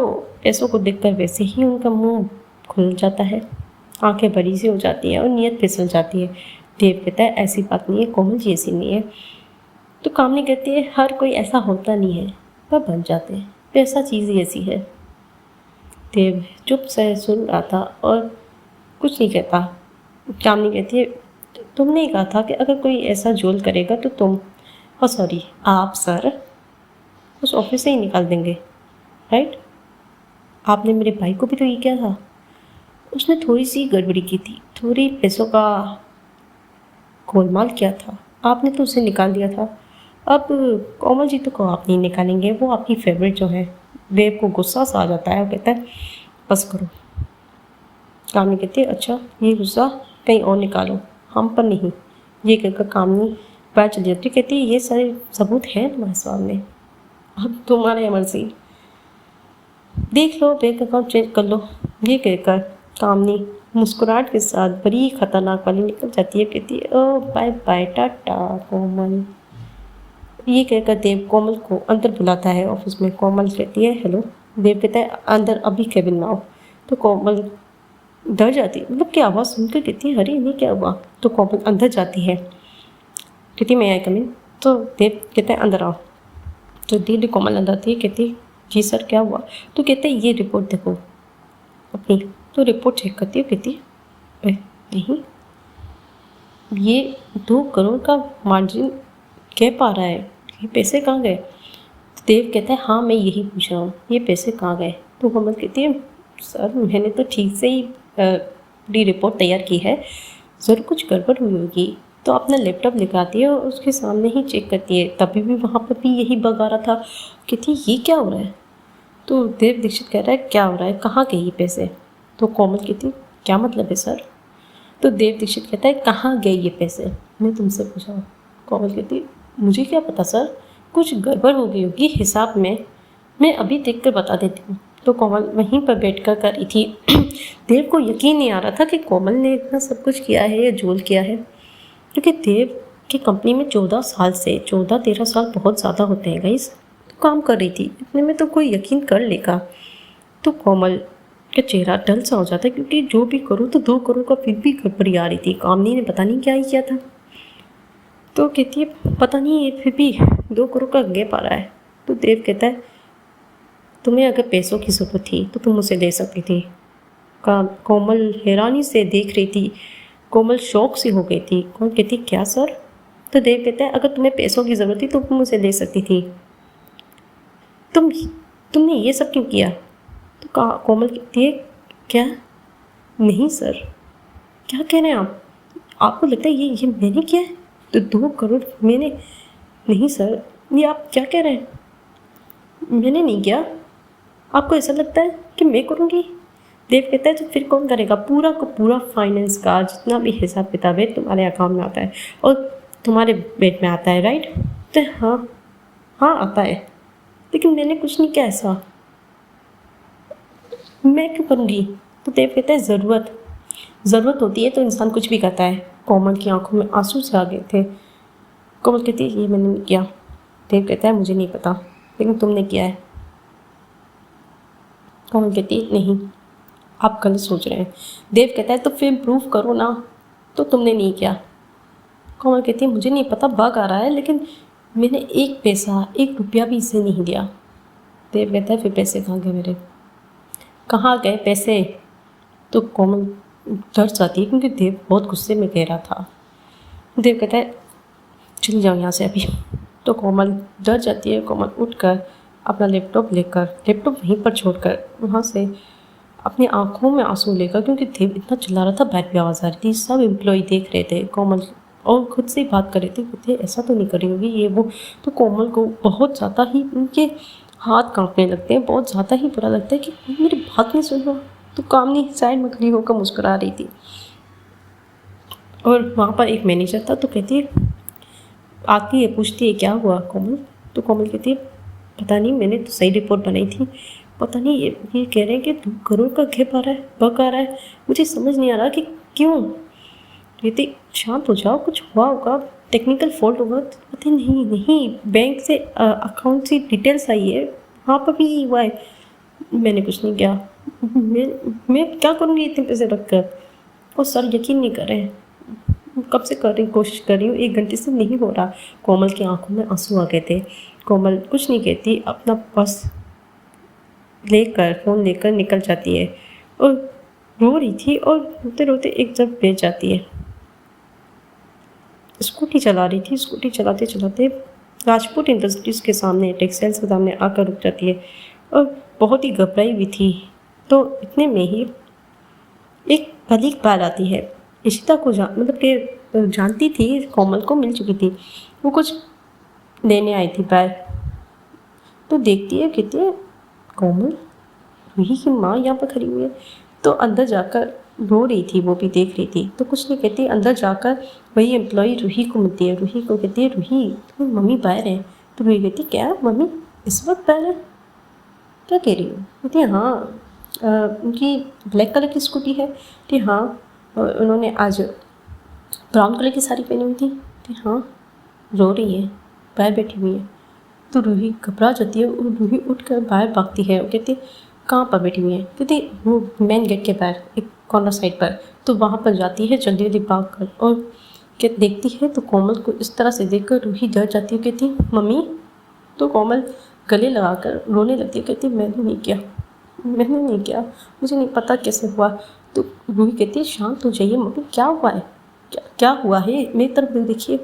पैसों को देखकर वैसे ही उनका मुंह खुल जाता है, आंखें बड़ी सी हो जाती है और नीयत फिसल जाती है। देव कहता है ऐसी बात नहीं है, कोमल जी ऐसी नहीं है। तो कामनी कहती है हर कोई ऐसा होता नहीं है, पर बन जाते हैं, पैसा चीज़ ही ऐसी है। देव चुप से सुन रहा था और कुछ नहीं कहता। कामनी कहती है तुमने ही कहा था कि अगर कोई ऐसा जोल करेगा तो तुम आप सर उस ऑफिस से ही निकाल देंगे, राइट? आपने मेरे भाई को भी तो ये किया था, उसने थोड़ी सी गड़बड़ी की थी, थोड़ी पैसों का गोलमाल किया था, आपने तो उसे निकाल दिया था। अब कोमल जी तो को आप नहीं निकालेंगे, वो आपकी फेवरेट जो है। देव को गुस्सा सा आ जाता है और कहता है बस करो। कामनी कहती है अच्छा ये गुस्सा कहीं और निकालो, हम पर नहीं। ये कहकर कामनी बाहर चली जाती। कहती है ये सारे सबूत हैं तुम्हारे सामने, अब तुम्हारी मर्जी, देख लो, बैंक अकाउंट चेंज कर लो। ये कहकर कामनी मुस्कुराहट के साथ बड़ी खतरनाक वाली निकल जाती है। कहती है ओ बाय बाय टाटा कोमल। ये कहकर देव कोमल को अंदर बुलाता है ऑफिस में। कोमल कहती है हेलो। देव कहता है अंदर अभी केबिन में आओ। तो कोमल डर जाती, मतलब क्या आवाज़ सुनकर कहती है, अरे नहीं क्या हुआ। तो कोमल अंदर जाती है, कहती मैं आई कम इन। तो देव कहता है अंदर आओ। तो धीरे कोमल अंदर आती है, कहती जी सर क्या हुआ। तो कहते हैं ये रिपोर्ट देखो अपनी। तो रिपोर्ट चेक करती है, कहती है नहीं, ये 2 करोड़ का मार्जिन गैप आ रहा है, ये पैसे कहाँ गए। तो देव कहता है हाँ मैं यही पूछ रहा हूँ, ये पैसे कहाँ गए। तो कोमल कहती है सर मैंने तो ठीक से ही पूरी रिपोर्ट तैयार की है, ज़रूर कुछ गड़बड़ हुई होगी। तो अपना लैपटॉप निकालती है और उसके सामने ही चेक करती है, तभी भी वहाँ पर भी यही बग आ रहा था। कहती है ये क्या हो रहा है। तो देव दीक्षित कह रहा है क्या हो रहा है, कहाँ गए ये पैसे। तो कोमल कहती क्या मतलब है सर। तो देव दीक्षित कहता है कहाँ गए ये पैसे, मैं तुमसे पूछा। कोमल कहती मुझे क्या पता सर, कुछ गड़बड़ हो गई होगी हिसाब में, मैं अभी देख कर बता देती हूँ। तो कोमल वहीं पर बैठ कर रही थी। देव को यकीन नहीं आ रहा था कि कोमल ने इतना सब कुछ किया है या झोल किया है, क्योंकि देव की कंपनी में 14 साल से 14-13 साल बहुत ज़्यादा होते हैं गाइस, तो काम कर रही थी, इतने में तो कोई यकीन कर लेगा। तो कोमल का चेहरा डल सा हो जाता है, क्योंकि जो भी करूँ तो 2 करोड़ का फिर भी गड़बड़ी आ रही थी, कामनी ने पता नहीं क्या ही किया था। तो कहती है पता नहीं ये फिर भी 2 करोड़ का गैप आ रहा है। तो देव कहता है तुम्हें अगर पैसों की ज़रूरत थी तो तुम उसे दे सकती थी। कोमल हैरानी से देख रही थी, कोमल शौक सी हो गई थी। कौन कहती क्या सर। तो देव कहता है अगर तुम्हें पैसों की ज़रूरत थी तो तुम उसे दे सकती थी, तुमने ये सब क्यों किया। तो कोमल कहती है क्या नहीं सर, क्या कह रहे हैं आप, आपको लगता है ये मैंने किया है। तो 2 करोड़ मैंने नहीं सर, ये आप क्या कह रहे हैं, मैंने नहीं किया। आपको ऐसा लगता है कि मैं करूँगी। देव कहता है तो फिर कौन करेगा, पूरा का पूरा फाइनेंस का जितना भी हिसाब किताब है तुम्हारे अकाउंट में आता है और तुम्हारे बेड में आता है राइट। तो हाँ हाँ आता है, लेकिन मैंने कुछ नहीं किया ऐसा, मैं क्यों करूँगी। तो देव कहता है ज़रूरत होती है तो इंसान कुछ भी करता है। कोमल की आंखों में आंसू से आ गए थे। कोमल कहती है ये मैंने नहीं किया। देव कहता है मुझे नहीं पता, लेकिन तुमने किया है। कोमल कहती है नहीं आप गलत सोच रहे हैं। देव कहता है तो फिर प्रूफ करो ना। तो तुमने नहीं किया। कोमल कहती है मुझे नहीं पता, बग आ रहा है, लेकिन मैंने 1 पैसा 1 रुपया भी इसे नहीं दिया। देव कहता है फिर पैसे कहाँ गए मेरे, कहाँ गए पैसे। तो कोमल डर जाती है, क्योंकि देव बहुत गुस्से में कह रहा था। देव कहता है चली जाओ यहाँ से अभी। तो कोमल डर जाती है। कोमल उठकर अपना लैपटॉप वहीं पर छोड़कर वहाँ से अपनी आंखों में आंसू लेकर, क्योंकि देव इतना चिल्ला रहा था, बाहर भी आवाज़ आ रही थी, सब एम्प्लॉय देख रहे थे कोमल और खुद से ही बात कर रहे थे, कहते ऐसा तो नहीं करी होगी ये वो। तो कोमल को बहुत ज़्यादा ही उनके हाथ कांपने लगते हैं, बहुत ज़्यादा ही बुरा लगता है कि मेरी बात नहीं सुन रहा। तो कामनी साइड में खड़ी होकर मुस्कुरा रही थी और वहाँ पर एक मैनेजर था। तो कहती है आती है, पूछती है क्या हुआ कोमल। तो कोमल कहती है पता नहीं, मैंने तो सही रिपोर्ट बनाई थी, पता नहीं ये कह रहे हैं कि 2 करोड़ का गैप आ रहा है, बग आ रहा है, मुझे समझ नहीं आ रहा कि क्यों। कहती शांत हो जाओ, कुछ हुआ होगा, टेक्निकल फॉल्ट होगा। कहते नहीं बैंक से अकाउंट से डिटेल्स आई है, वहाँ पर भी हुआ है, मैंने कुछ नहीं किया। मैं क्या करूँगी इतने पैसे रख कर। और सर यकीन नहीं कर रहे हैं, कब से कोशिश कर रही हूँ, 1 घंटे से नहीं हो रहा। कोमल की आंखों में आंसू आ गए थे। कोमल कुछ नहीं कहती, अपना पर्स फ़ोन लेकर निकल जाती है और रो रही थी और रोते रोते एक जगह बैठ जाती है। स्कूटी चला रही थी, स्कूटी चलाते चलाते राजपूत इंडस्ट्रीज़ के सामने, टेक्सटाइल्स के सामने आकर रुक जाती है और बहुत ही घबराई हुई थी। तो इतने में ही एक कलीग बाहर आती है। इशिता को मतलब कि जानती थी, कोमल को मिल चुकी थी, वो कुछ लेने आई थी बाहर। तो देखती है, कहती है कोमल, रूही की माँ यहाँ पर खड़ी हुई है। तो अंदर जाकर रो रही थी, वो भी देख रही थी, तो कुछ नहीं कहती। अंदर जाकर वही एम्प्लॉय रूही को मिलती है। रूही को कहती है रूही तुम्हारी मम्मी बाहर है। तो रूही कहती क्या मम्मी इस वक्त बाहर है, क्या कह रही हो। कहती है हाँ उनकी ब्लैक कलर की स्कूटी है। कि हाँ उन्होंने आज ब्राउन कलर की साड़ी पहनी हुई थी। कि हाँ रो रही है, बाहर बैठी हुई है। तो रूही घबरा जाती है और रूही उठकर बाहर भागती है। वो कहती है कहाँ पर बैठी हुई है। कहती वो मेन गेट के बाहर एक कॉर्नर साइड पर। तो वहाँ पर जाती है जल्दी जल्दी भाग कर, और क्या देखती है तो कोमल को इस तरह से देखकर रूही डर जाती है, कहती मम्मी। तो कोमल गले लगाकर रोने लगती है, कहती मैंने नहीं किया, मैंने नहीं किया, मुझे नहीं पता कैसे हुआ। तो रूही कहती है शांत हो जाइए मम्मी, क्या हुआ है, क्या क्या हुआ है, मेरी तरफ देखिए।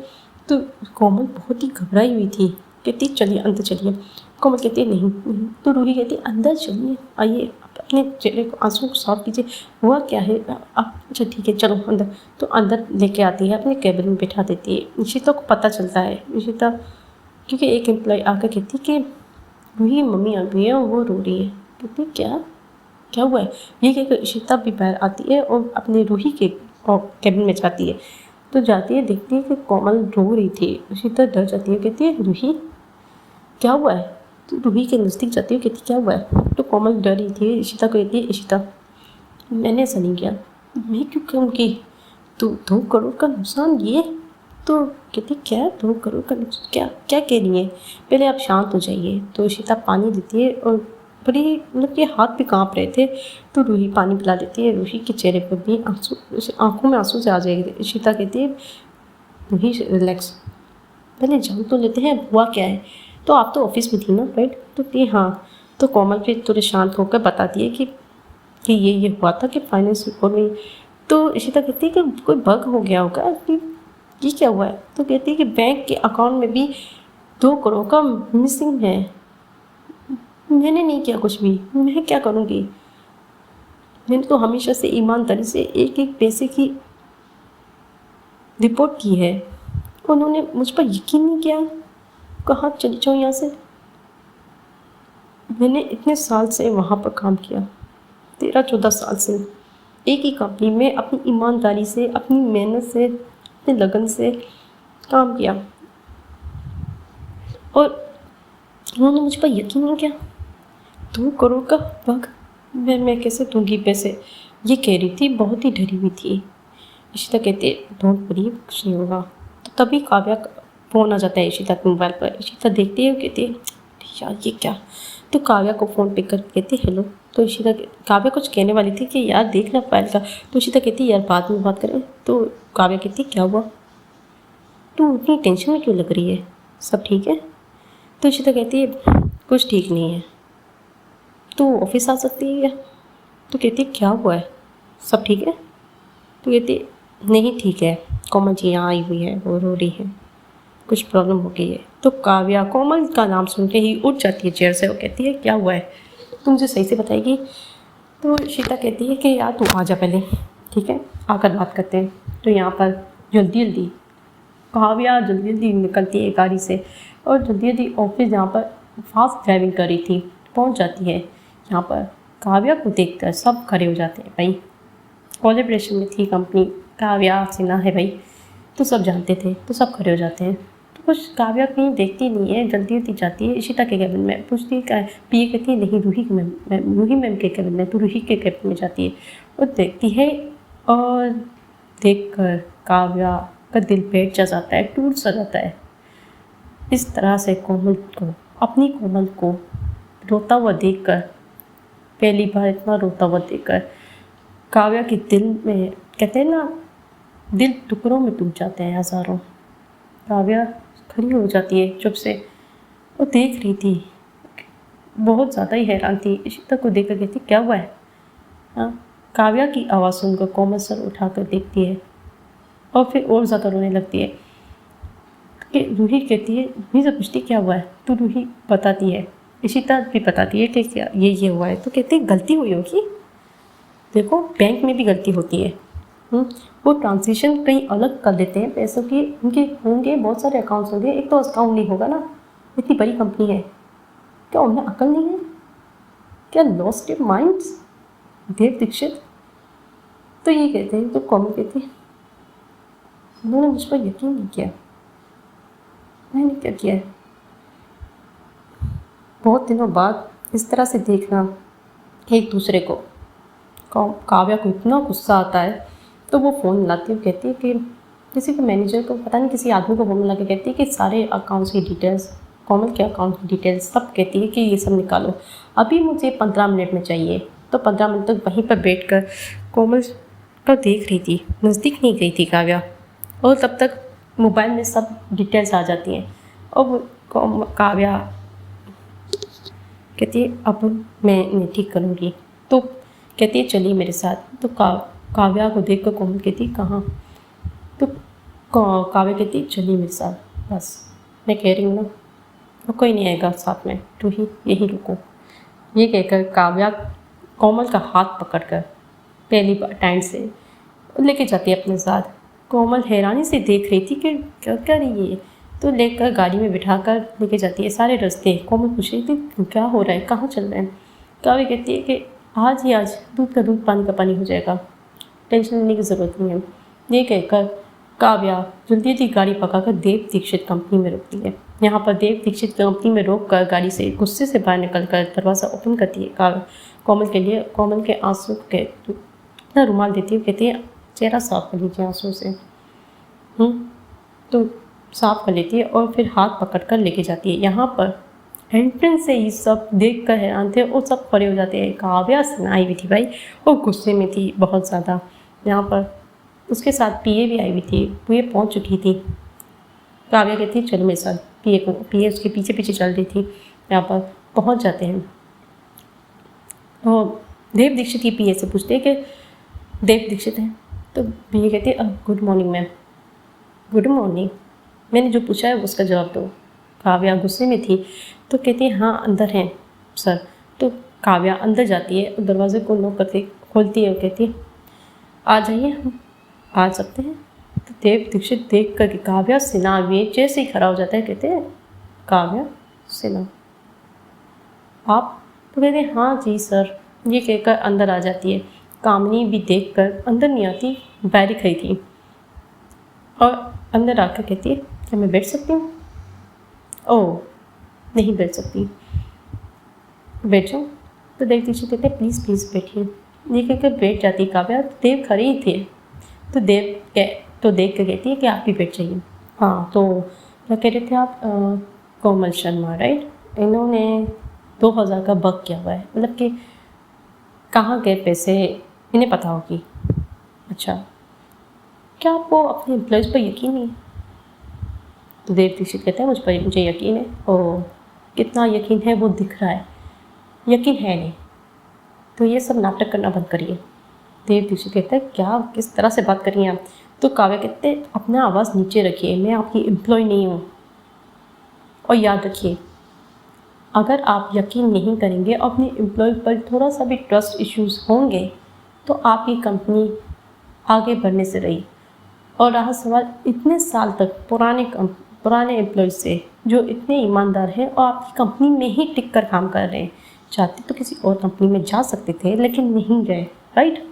तो कोमल बहुत ही घबराई हुई थी, कहती चलिए अंदर चलिए। कोमल कहती है नहीं नहीं। तो रूही कहती है अंदर चलिए, आइए अपने चेहरे को, आंसू को साफ कीजिए, हुआ क्या है आप। अच्छा ठीक है चलो अंदर। तो अंदर लेके आती है, अपने कैबिन में बिठा देती है। इशिता को पता चलता है, इशिता क्योंकि एक एम्प्लॉय आकर कहती कि रूही मम्मी आ गई है और वो रो रही है। कहती क्या क्या हुआ है, ये कहकर इशिता भी बाहर आती है और अपने रूही के कैबिन में जाती है। तो जाती है, देखती है कि कोमल रो रही थी। इशिता डर जाती है, कहती है रूही क्या हुआ है। तो रूही के नज़दीक जाती है, कहती क्या हुआ है। तो कोमल डर रही थी, इशिता को कहती है इशिता मैंने ऐसा नहीं किया। मैं क्यों कहूँगी, तो 2 करोड़ का नुकसान ये। तो कहती क्या 2 करोड़ का नुकसान, क्या क्या कह रही है, पहले आप शांत हो जाइए। तो इशिता पानी देती है और बड़ी मतलब कि हाथ भी काँप रहे थे। तो रूही पानी पिला देती है, रूही के चेहरे पर भी आंसू, आंखों में आंसू से आ जाएगी। इशिता कहती है रूही रिलैक्स, पहले जान तो लेते हैं हुआ क्या है। तो आप तो ऑफिस में थी ना राइट। तो कहती हाँ। तो कोमल फिर थोड़े शांत होकर बताती है कि ये हुआ था कि फाइनेंस रिपोर्ट में। तो इशिता कहती है कि कोई बग हो गया होगा कि ये क्या हुआ है। तो कहती है कि बैंक के अकाउंट में भी 2 करोड़ का मिसिंग है। मैंने नहीं किया कुछ भी, मैं क्या करूँगी, मैंने तो हमेशा से ईमानदारी से एक एक पैसे की रिपोर्ट की है, उन्होंने मुझ पर यकीन नहीं किया, कहाँ चली जाऊँ यहाँ से। मैंने इतने साल से वहाँ पर काम किया, 13-14 साल से एक ही कंपनी में, अपनी ईमानदारी से, अपनी मेहनत से, अपने लगन से काम किया, और उन्होंने मुझ पर यकीन नहीं किया। 2 करोड़ का बग, मैं कैसे दूंगी पैसे, ये कह रही थी, बहुत ही डरी हुई थी। इशिता कहती है डोंट वरी, कुछ नहीं होगा। तो तभी काव्या का फ़ोन आ जाता है इशिता के मोबाइल पर। इशिता देखती है, कहती है यार ये क्या। तो काव्या को फ़ोन पिक करके कहती है हेलो। तो इशिता, काव्या कुछ कहने वाली थी कि यार देखना फाइल का। तो इशिता कहती है यार बाद में बात करें। तो काव्या कहती है क्या हुआ, तू इतनी टेंशन में क्यों लग रही है, सब ठीक है। तो इशिता कहती है कुछ ठीक नहीं है, तो ऑफिस आ सकती है क्या। तो कहती है क्या हुआ है, सब ठीक है। तो कहती है नहीं ठीक है, कोमल जी यहाँ आई हुई है, वो रो रही है, कुछ प्रॉब्लम हो गई है। तो काव्या कोमल का नाम सुन के ही उठ जाती है चेयर से और कहती है क्या हुआ है, तुम मुझे सही से बताएगी। तो इशिता कहती है कि यार तू आ जा पहले, ठीक है आकर बात करते हैं। तो यहाँ पर जल्दी जल्दी काव्या जल्दी जल्दी निकलती है गाड़ी से, और जल्दी जल्दी ऑफिस जहाँ पर फास्ट ड्राइविंग कर रही थी पहुँच जाती है। यहाँ पर काव्या को देखकर सब खड़े हो जाते हैं, भाई कोलैबोरेशन में थी कंपनी, काव्या सिन्हा है भाई, तो सब जानते थे, तो सब खड़े हो जाते हैं। तो कुछ काव्या कहीं देखती नहीं है, जल्दी जल्दी जाती है इशिता के कैबिन में, पूछती है पीए कहती है नहीं रूही मैम के कैबिन में। तो रूही के कैबिन में जाती है और देखती है, और देखकर काव्या का दिल बैठ जा जाता है, टूट सा जाता है। इस तरह से अपनी कोमल को रोता हुआ देखकर, पहली बार इतना रोता हुआ देखकर काव्या के दिल में, कहते हैं ना दिल टुकड़ों में टूट जाते हैं हज़ारों। काव्या खड़ी हो जाती है चुप से, वो देख रही थी, बहुत ज़्यादा ही हैरान थी। इशिता को देखकर कहती क्या हुआ है। हाँ, काव्या की आवाज़ सुनकर कोमल सर उठाकर देखती है और फिर और ज़्यादा रोने लगती है। कि रूही कहती है रूही से पूछती क्या हुआ है। तो रूही बताती है, इशिता भी बताती है कि क्या ये हुआ है। तो कहती है गलती हुई होगी, देखो बैंक में भी गलती होती है, वो ट्रांजिशन कहीं अलग कर देते हैं पैसों की, उनके होंगे बहुत सारे अकाउंट्स होंगे, एक तो अकाउंट नहीं होगा ना, इतनी बड़ी कंपनी है, क्या उन्हें अकल नहीं है, क्या लॉस्ट योर माइंड्स देव दीक्षित। तो ये कहते हैं, तो कोमल कहती है उन्होंने मुझ पर यकीन नहीं किया, मैंने क्या किया है। बहुत दिनों बाद इस तरह से देखना एक दूसरे को, काव्या को इतना गुस्सा आता है। तो वो फ़ोन लाती है, कहती है कि किसी को मैनेजर को, पता नहीं किसी आदमी को फ़ोन ला के कहती है कि सारे अकाउंट्स की डिटेल्स, कोमल के अकाउंट की डिटेल्स सब कहती है कि ये सब निकालो, अभी मुझे 15 मिनट में चाहिए। तो 15 मिनट तक वहीं पर बैठकर कोमल का देख रही थी, नज़दीक नहीं गई थी काव्या। और तब तक मोबाइल में सब डिटेल्स आ जाती हैं। और काव्या कहती है अब मैं इन्हें ठीक करूँगी। तो कहती है चलिए मेरे साथ। तो काव्या को देख कर कोमल कहती कहाँ। तो काव्या कहती चलिए मेरे साथ, बस मैं कह रही हूँ ना, और कोई नहीं आएगा साथ में, तू ही यहीं रुको। ये कहकर काव्या कोमल का हाथ पकड़कर पहली बार टाइम से लेके जाती है अपने साथ। कोमल हैरानी से देख रही थी कि क्या कर रही है। तो लेकर गाड़ी में बिठाकर लेके जाती है सारे रास्ते। कोमल पूछ रही थी क्या हो रहा है, कहाँ चल रहे हैं। काव्या कहती है कि आज ही आज दूध का दूध पानी का पानी हो जाएगा, टेंशन लेने की ज़रूरत नहीं है। ये कहकर काव्या जल्दी जल्दी गाड़ी पकाकर देव दीक्षित कंपनी में रुकती है। यहाँ पर देव दीक्षित कंपनी में रोक कर गाड़ी से गुस्से से बाहर निकल कर दरवाज़ा ओपन करती है। कोमल के लिए कोमल के आंसू के अपना रुमाल देती है, कहती है चेहरा साफ कर लीजिए आंसू से। तो साफ कर लेती है और फिर हाथ पकड़ कर लेके जाती है। यहाँ पर एंट्रेंस से ही सब देख कर हैरान थे और सब खड़े हो जाते हैं। काव्या सिन्हा आई हुई थी भाई, वो गुस्से में थी बहुत ज़्यादा। यहाँ पर उसके साथ पीए भी आई हुई थी, पीए पहुँच चुकी थी। काव्या कहती है चलो मेरे साथ, पीए उसके पीछे पीछे चल रही थी। यहाँ पर पहुँच जाते हैं और देव दीक्षित की पीए से पूछते हैं कि देव दीक्षित है। तो पीए कहती है good morning ma'am. Good morning, मैंने जो पूछा है उसका जवाब दो। काव्या गुस्से में थी तो कहती है हाँ अंदर हैं सर। तो काव्या अंदर जाती है और दरवाजे को नॉक करके खोलती है और कहती है आ जाइए, हम आ सकते हैं। तो देव दीक्षित देख कर काव्या सिन्हा में जैसे ही खड़ा हो जाता है, कहते हैं काव्या सिन्हा आप। तो कहते हैं हाँ जी सर। ये कहकर अंदर आ जाती है। कामिनी भी देख कर अंदर नहीं आती, बाहर खड़ी थी और अंदर आकर कहती है क्या मैं बैठ सकती हूँ। ओह नहीं बैठ सकती, बैठ जाओ। तो देव दीक्षित कहते हैं प्लीज़ प्लीज़ बैठिए। ये कहकर बैठ जाती काव्या। देव खड़े ही थे तो देख कर कहती है कि आप भी बैठ जाइए। हाँ तो क्या कह रहे थे आप। कोमल शर्मा राइट, इन्होंने 2000 का बक किया हुआ है, मतलब कि कहाँ गए पैसे इन्हें पता होगी। अच्छा क्या आपको अपने एम्प्लॉयज़ पर यकीन नहीं है। तो देव दीक्षित कहते हैं मुझे यकीन है। और कितना यकीन है वो दिख रहा है, यकीन है नहीं तो ये सब नाटक करना बंद करिए। देव दीक्षित कहते हैं क्या किस तरह से बात कर रही हैं आप। तो काव्या कहते हैं अपना आवाज़ नीचे रखिए, मैं आपकी एम्प्लॉय नहीं हूँ। और याद रखिए अगर आप यकीन नहीं करेंगे और अपनी एम्प्लॉय पर थोड़ा सा भी ट्रस्ट इश्यूज़ होंगे तो आपकी कंपनी आगे बढ़ने से रही। और रहा सवाल इतने साल तक पुराने एम्प्लॉय से जो इतने ईमानदार हैं और आपकी कंपनी में ही टिक कर काम कर रहे हैं, चाहते तो किसी और कंपनी में जा सकते थे लेकिन नहीं गए राइट।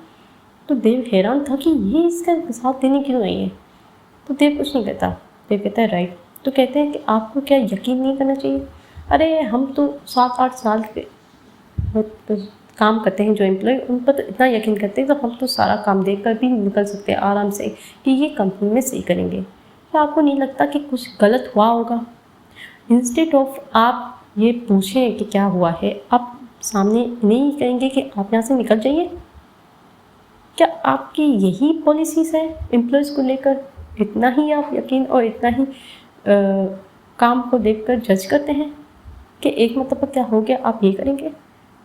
तो देव हैरान था कि ये इसका साथ देने क्यों नहीं है। तो देव कुछ नहीं कहता, देव कहता है राइट। तो कहते हैं कि आपको क्या यकीन नहीं करना चाहिए। अरे हम तो 7-8 साल के तो काम करते हैं जो एम्प्लॉय, उन पर तो इतना यकीन करते हैं तो हम तो सारा काम देख कर भी निकल सकते हैं आराम से कि ये कंपनी में सही करेंगे। क्या आपको नहीं लगता कि कुछ गलत हुआ होगा। इंस्टेड ऑफ आप ये पूछें कि क्या हुआ है, आप सामने नहीं कहेंगे कि आप यहाँ से निकल जाइए। क्या आपकी यही पॉलिसीज़ है एम्प्लॉयज़ को लेकर। इतना ही आप यकीन और इतना ही काम को देखकर जज करते हैं कि एक मतलब क्या हो गया आप ये करेंगे।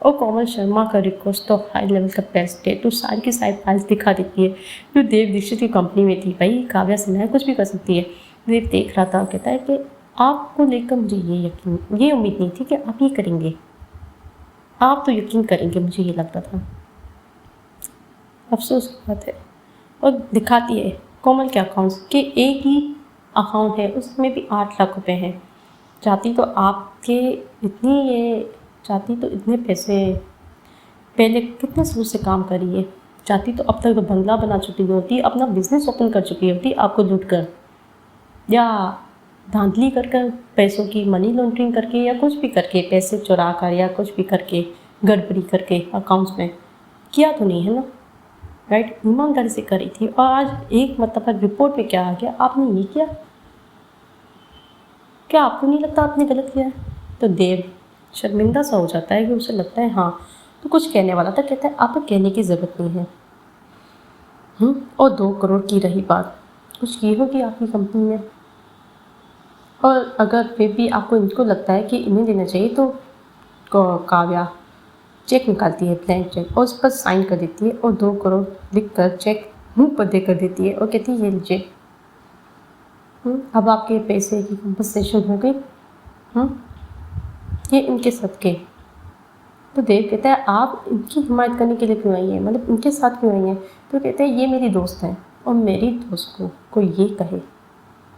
और कोमल शर्मा का रिक्वेस्ट तो हाई लेवल का बेस्ट है, तो सारी की सारी फाइल्स दिखा देती है जो देव दीक्षित की कंपनी में थी। भाई काव्या सिन्हा कुछ भी कर सकती है। देव देख रहा था, कहता है कि आपको लेकर मुझे ये उम्मीद नहीं थी कि आप ये करेंगे, आप तो यकीन करेंगे मुझे ये लगता था। अफसोस की बात है। और दिखाती है कोमल के अकाउंट्स के एक ही अकाउंट है उसमें भी 8 लाख रुपए हैं। चाहती तो इतने पैसे पहले कितने सूर से काम करी है। चाहती तो अब तक तो बंगला बना चुकी होती, अपना बिजनेस ओपन कर चुकी होती आपको लूट कर या धांधली कर पैसों की मनी लॉन्ड्रिंग करके या कुछ भी करके, पैसे चुरा कर या कुछ भी करके गड़बड़ी करके अकाउंट्स में किया तो नहीं है ना राइट। ईमानदारी से करी थी और आज एक मतलब रिपोर्ट में क्या आ गया आपने ये किया। क्या आपको नहीं लगता आपने गलत किया है। तो देव शर्मिंदा सा हो जाता है कि उसे लगता है हाँ तो कुछ कहने वाला था। कहता है आपको कहने की ज़रूरत नहीं है, और 2 करोड़ की रही बात, कुछ की होगी आपकी कंपनी में। और अगर फिर भी आपको इनको लगता है कि इन्हें देना चाहिए तो काव्या चेक निकालती है, ब्लैंक चेक, और उस पर साइन कर देती है और 2 करोड़ लिख कर चेक मुंह पर दे कर देती है और कहती है ये लीजिए, अब आपके पैसे की कंपनसेशन हो गई, ये इनके सदके। तो देव कहता है आप इनकी हिमायत करने के लिए क्यों आई हैं, मतलब इनके साथ क्यों आई हैं। तो कहते हैं ये मेरी दोस्त है और मेरी दोस्त को कोई ये कहे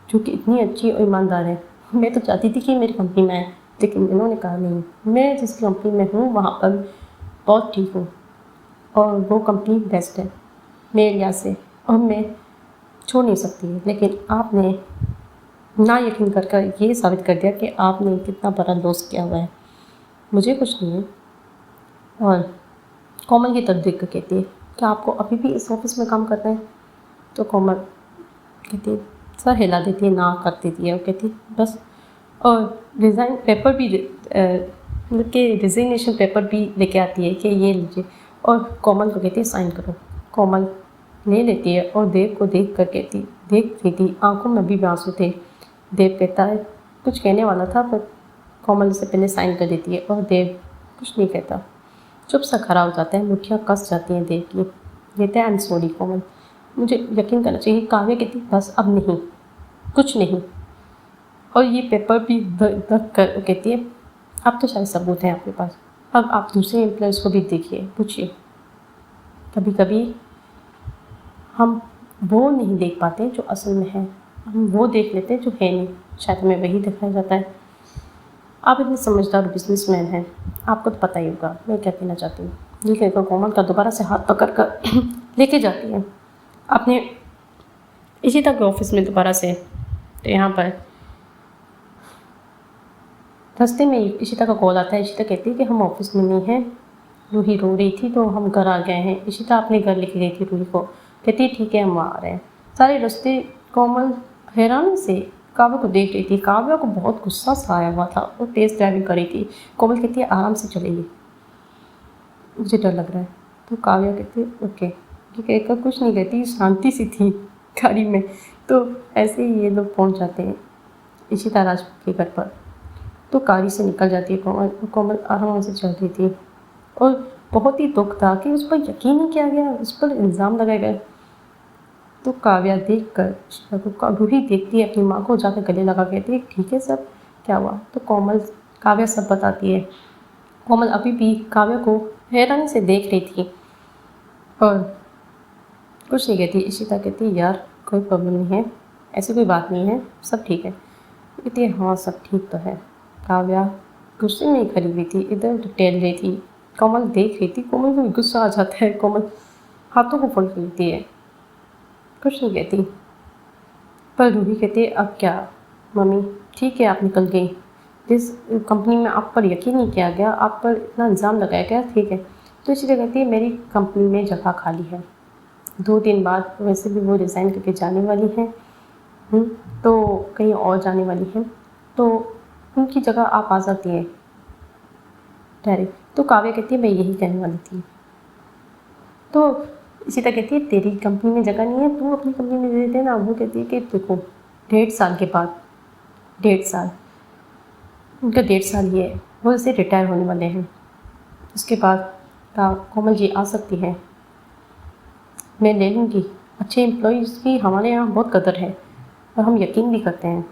जो कि इतनी अच्छी और ईमानदार है। मैं तो चाहती थी कि मेरी कंपनी में आए, लेकिन इन्होंने कहा नहीं, मैं जिस कंपनी में हूँ वहाँ पर बहुत ठीक हूँ और वो कंपनी बेस्ट है मेरे लिहाज से और मैं छोड़ नहीं सकती। लेकिन आपने ना यकीन कर कर ये साबित कर दिया कि आपने कितना बड़ा लॉस किया हुआ है, मुझे कुछ नहीं है। और कोमल की तरफ देख कर कहती है क्या आपको अभी भी इस ऑफिस में काम करना है। तो कोमल कहती है, सर हिला देती है, ना कर देती है और कहती है बस। और रिज़ाइन पेपर भी मतलब कि रिजिग्नेशन पेपर भी लेके आती है कि ये लीजिए, और कोमल को कहती है साइन करो। कोमल ले लेती है और देव को देख रही थी, आंखों में भी आंसू थे। देव कहता है कुछ कहने वाला था पर कोमल से पहले साइन कर देती है और देव कुछ नहीं कहता, चुप सा खड़ा हो जाता है। मुठ्ठियाँ कस जाती हैं देव की। कहता है आई एम सॉरी कोमल, मुझे यकीन करना चाहिए। काव्या कहती बस अब नहीं, कुछ नहीं। और ये पेपर भी दग कर कहती है अब तो शायद सबूत है आपके पास, अब आप दूसरे एम्प्लॉयज़ को भी देखिए, पूछिए। कभी कभी हम वो नहीं देख पाते जो असल में है, हम वो देख लेते हैं जो है नहीं, शायद हमें वही दिखाया जाता है। आप इतने समझदार बिजनेसमैन हैं, आपको तो पता ही होगा मैं क्या कहना चाहती हूँ। ये कहकर कोमल का दोबारा से हाथ पकड़ कर लेके जाती है अपने इशिता के ऑफिस में दोबारा से। तो यहाँ पर रास्ते में इशिता का कॉल आता है। इशिता कहती है कि हम ऑफिस में नहीं हैं, रूही रो रही थी तो हम घर आ गए हैं। इशिता अपने घर लेके गई थी रूही को। कहती है ठीक है हम आ रहे हैं। सारे रास्ते कोमल हैरानी से काव्या को देख रही थी। काव्या को बहुत गुस्सा सा आया हुआ था और तेज़ ड्राइविंग कर रही थी। कोमल कहती है आराम से चलेगी, मुझे डर लग रहा है। तो काव्या कहती है ओके, ये कहकर कुछ नहीं कहती, शांति सी थी गाड़ी में। तो ऐसे ही ये लोग पहुंच जाते हैं इशिता राजपूत के घर पर। तो गाड़ी से निकल जाती है कोमल। कोमल आराम से चल रही थी और बहुत ही दुख था कि उस पर यकीन नहीं किया गया, उस पर इल्ज़ाम लगाए गए। तो काव्या देख कर रूही देखती है अपनी माँ को, जाकर गले लगा कहती है ठीक है सब क्या हुआ। तो कोमल काव्या सब बताती है। कोमल अभी भी काव्या को हैरानी से देख रही थी और कुछ नहीं कहती। इशिता कहती है यार कोई प्रॉब्लम नहीं है, ऐसी कोई बात नहीं है, सब ठीक है। कहती है हाँ सब ठीक तो है। काव्या गुस्से में ही खड़ी हुई थी, इधर उधर टहल रही थी। कोमल देख रही थी, कोमल को गुस्सा आ जाता है। कोमल हाथों को फोल्ड करती है, कुछ नहीं कहती। पर रूही कहती है अब क्या मम्मी, ठीक है आप निकल गई, जिस कंपनी में आप पर यकीन नहीं किया गया, आप पर इतना इल्ज़ाम लगाया गया, ठीक है। तो इसी तरह कहती है मेरी कंपनी में जगह खाली है, 2 दिन बाद वैसे भी वो रिज़ाइन करके जाने वाली हैं, तो कहीं और जाने वाली हैं, तो उनकी जगह आप आ सकती हैं डायरेक्ट। तो काव्या कहती है मैं यही कहने वाली थी। तो इसी तरह कहती है तेरी कंपनी में जगह नहीं है, तू अपनी कंपनी में दे देना। वो कहती है कि देखो 1.5 साल के बाद, 1.5 साल उनका 1.5 साल ही है, वो इससे रिटायर होने वाले हैं। उसके बाद कोमल जी आ सकती हैं, मैं ले लूँगी। अच्छे एम्प्लॉयज़ की हमारे यहाँ बहुत कदर है और हम यकीन भी करते हैं,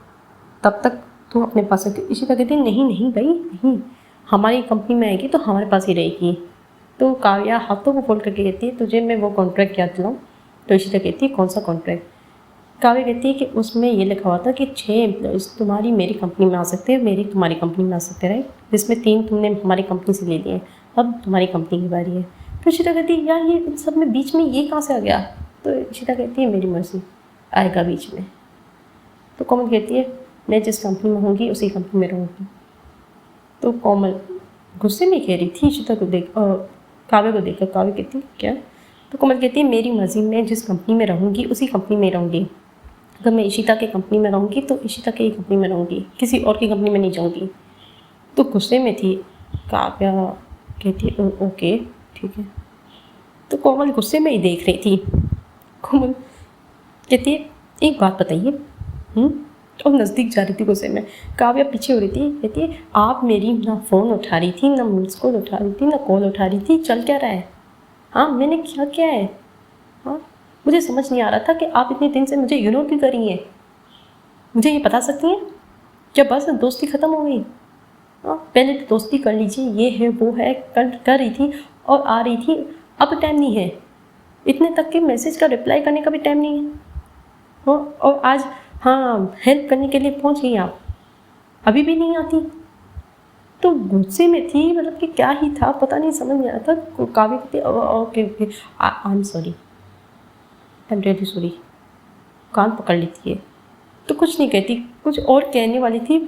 तब तक तू अपने पास रख। इसी तरह कहती है नहीं नहीं भाई नहीं, हमारी कंपनी में आएगी तो हमारे पास ही रहेगी। तो काव्या हाथों को फोल्ड करके कहती है तुझे मैं वो कॉन्ट्रैक्ट याद दिलाऊँ। तो इशिता कहती है कौन सा कॉन्ट्रैक्ट। काव्या कहती है कि उसमें ये लिखा हुआ था कि 6 एम्प्लॉयज़ तुम्हारी मेरी कंपनी में आ सकते हैं, मेरी तुम्हारी कंपनी में आ सकते रहे, जिसमें 3 तुमने हमारी कंपनी से ले लिए, अब तुम्हारी कंपनी की बारी है। तो इशिता कहती है यार ये इन सब में बीच में ये कहाँ से आ गया। तो इशिता कहती है मेरी मर्ज़ी, आएगा बीच में। तो कोमल कहती है मैं जिस कंपनी में होंगी उसी कंपनी में रहूँगी। तो कोमल गुस्से में कह रही थी इशिता को देख, काव्या को देखकर। काव्या कहती क्या। तो कोमल कहती है मेरी मर्ज़ी, मैं जिस कंपनी में रहूँगी उसी कंपनी में रहूँगी। अगर मैं इशिता की कंपनी में रहूँगी तो इशिता की कंपनी में रहूँगी, किसी और की कंपनी में नहीं जाऊँगी। तो गुस्से में थी काव्या, कहती ओके ठीक है। तो कोमल गुस्से में ही देख रही थी। कोमल कहती है एक बात बताइए। और नज़दीक जा रही थी गुस्से में। काव्या पीछे हो रही थी। कहती है आप मेरी ना फ़ोन उठा रही थी, ना मिस कॉल उठा रही थी, ना कॉल उठा रही थी, चल क्या रहा है? हाँ मैंने क्या किया है? हाँ मुझे समझ नहीं आ रहा था कि आप इतने दिन से मुझे इग्नोर क्यों कर रही हैं। मुझे ये बता सकती हैं क्या बस दोस्ती ख़त्म हो गई? हाँ पहले तो दोस्ती कर लीजिए, ये है वो है, कर रही थी और आ रही थी। अब टाइम नहीं है, इतने तक के मैसेज का रिप्लाई करने का भी टाइम नहीं है। हाँ और आज हाँ हेल्प करने के लिए पहुंच गई आप, अभी भी नहीं आती। तो गुस्से में थी, मतलब कि क्या ही था पता नहीं, समझ नहीं आया था। काव्य कहती okay okay I am sorry, I am really sorry. कान पकड़ लेती है तो कुछ नहीं कहती, कुछ और कहने वाली थी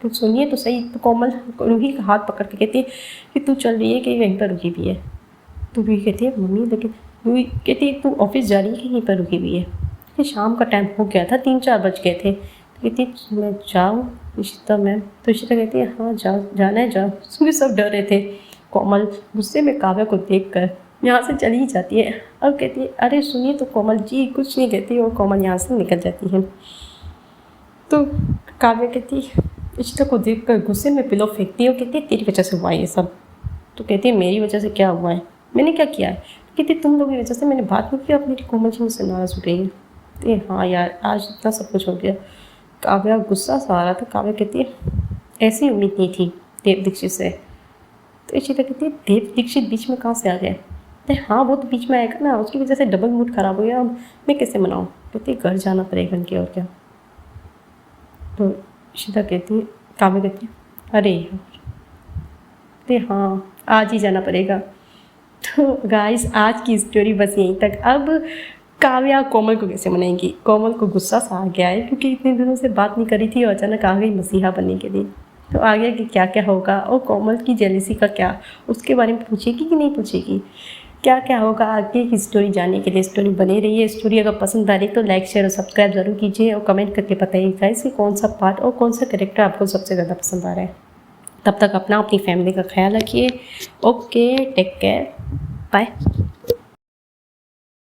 तो सुनिए तो सही। तो कोमल रूही का हाथ पकड़ के कहती है कि तू चल रही है कि यहीं पर रुकी हुई है? तो रूही कहती है मम्मी लेकिन, रूही कहती है तू ऑफिस जा रही है कि यहीं पर रुकी हुई है? कि शाम का टाइम हो गया था, 3-4 बज गए थे। तो कहती है मैं जाऊँ इशिता मैम? तो इशिता कहती है हाँ जाओ, जाना है जाओ। उसमें सब डर रहे थे। कोमल गुस्से में काव्या को देख कर यहाँ से चली ही जाती है और कहती है अरे सुनिए तो कोमल जी, कुछ नहीं कहती और कोमल यहाँ से निकल जाती है। तो काव्या कहती इशिता को देख कर गुस्से में पिलो फेंकती है और कहती है तेरी वजह से हुआ ये सब। तो कहती है मेरी वजह से क्या हुआ है, मैंने क्या किया है? कहती तुम लोगों की वजह से मैंने बात नहीं की, अब मेरी कोमल जी मुझसे नाराज़ हो गई है। तो हाँ यार आज इतना सब कुछ हो गया। काव्या गुस्सा सा आ रहा था। काव्या कहती है ऐसी उम्मीद नहीं थी देव दीक्षित से। तो इशिता कहती है देव दीक्षित बीच में कहाँ से आ गए? तो हाँ वो तो बीच में आएगा ना, उसकी वजह से डबल मूड ख़राब हो गया, अब मैं कैसे मनाऊँ? कहती घर जाना पड़ेगा इनके, और क्या। तो इशिता कहती है, काव्या कहती है अरे यार हाँ आज ही जाना पड़ेगा। तो गाइस आज की स्टोरी बस यहीं तक। अब काव्या कोमल को कैसे मनाएंगी? कोमल को गुस्सा सा आ गया है क्योंकि इतने दिनों से बात नहीं करी थी और अचानक आ गई मसीहा बनने के लिए। तो आगे कि क्या क्या होगा और कोमल की जेलसी का क्या, उसके बारे में पूछेगी कि नहीं पूछेगी, क्या क्या होगा आगे की स्टोरी जानने के लिए स्टोरी बने रही है। स्टोरी अगर पसंद आ रही तो लाइक शेयर और सब्सक्राइब जरूर कीजिए और कमेंट करके बताइएगा इसकी कौन सा पार्ट और कौन सा कैरेक्टर आपको सबसे ज़्यादा पसंद आ रहा है। तब तक अपना अपनी फैमिली का ख्याल रखिए। Okay take care, bye.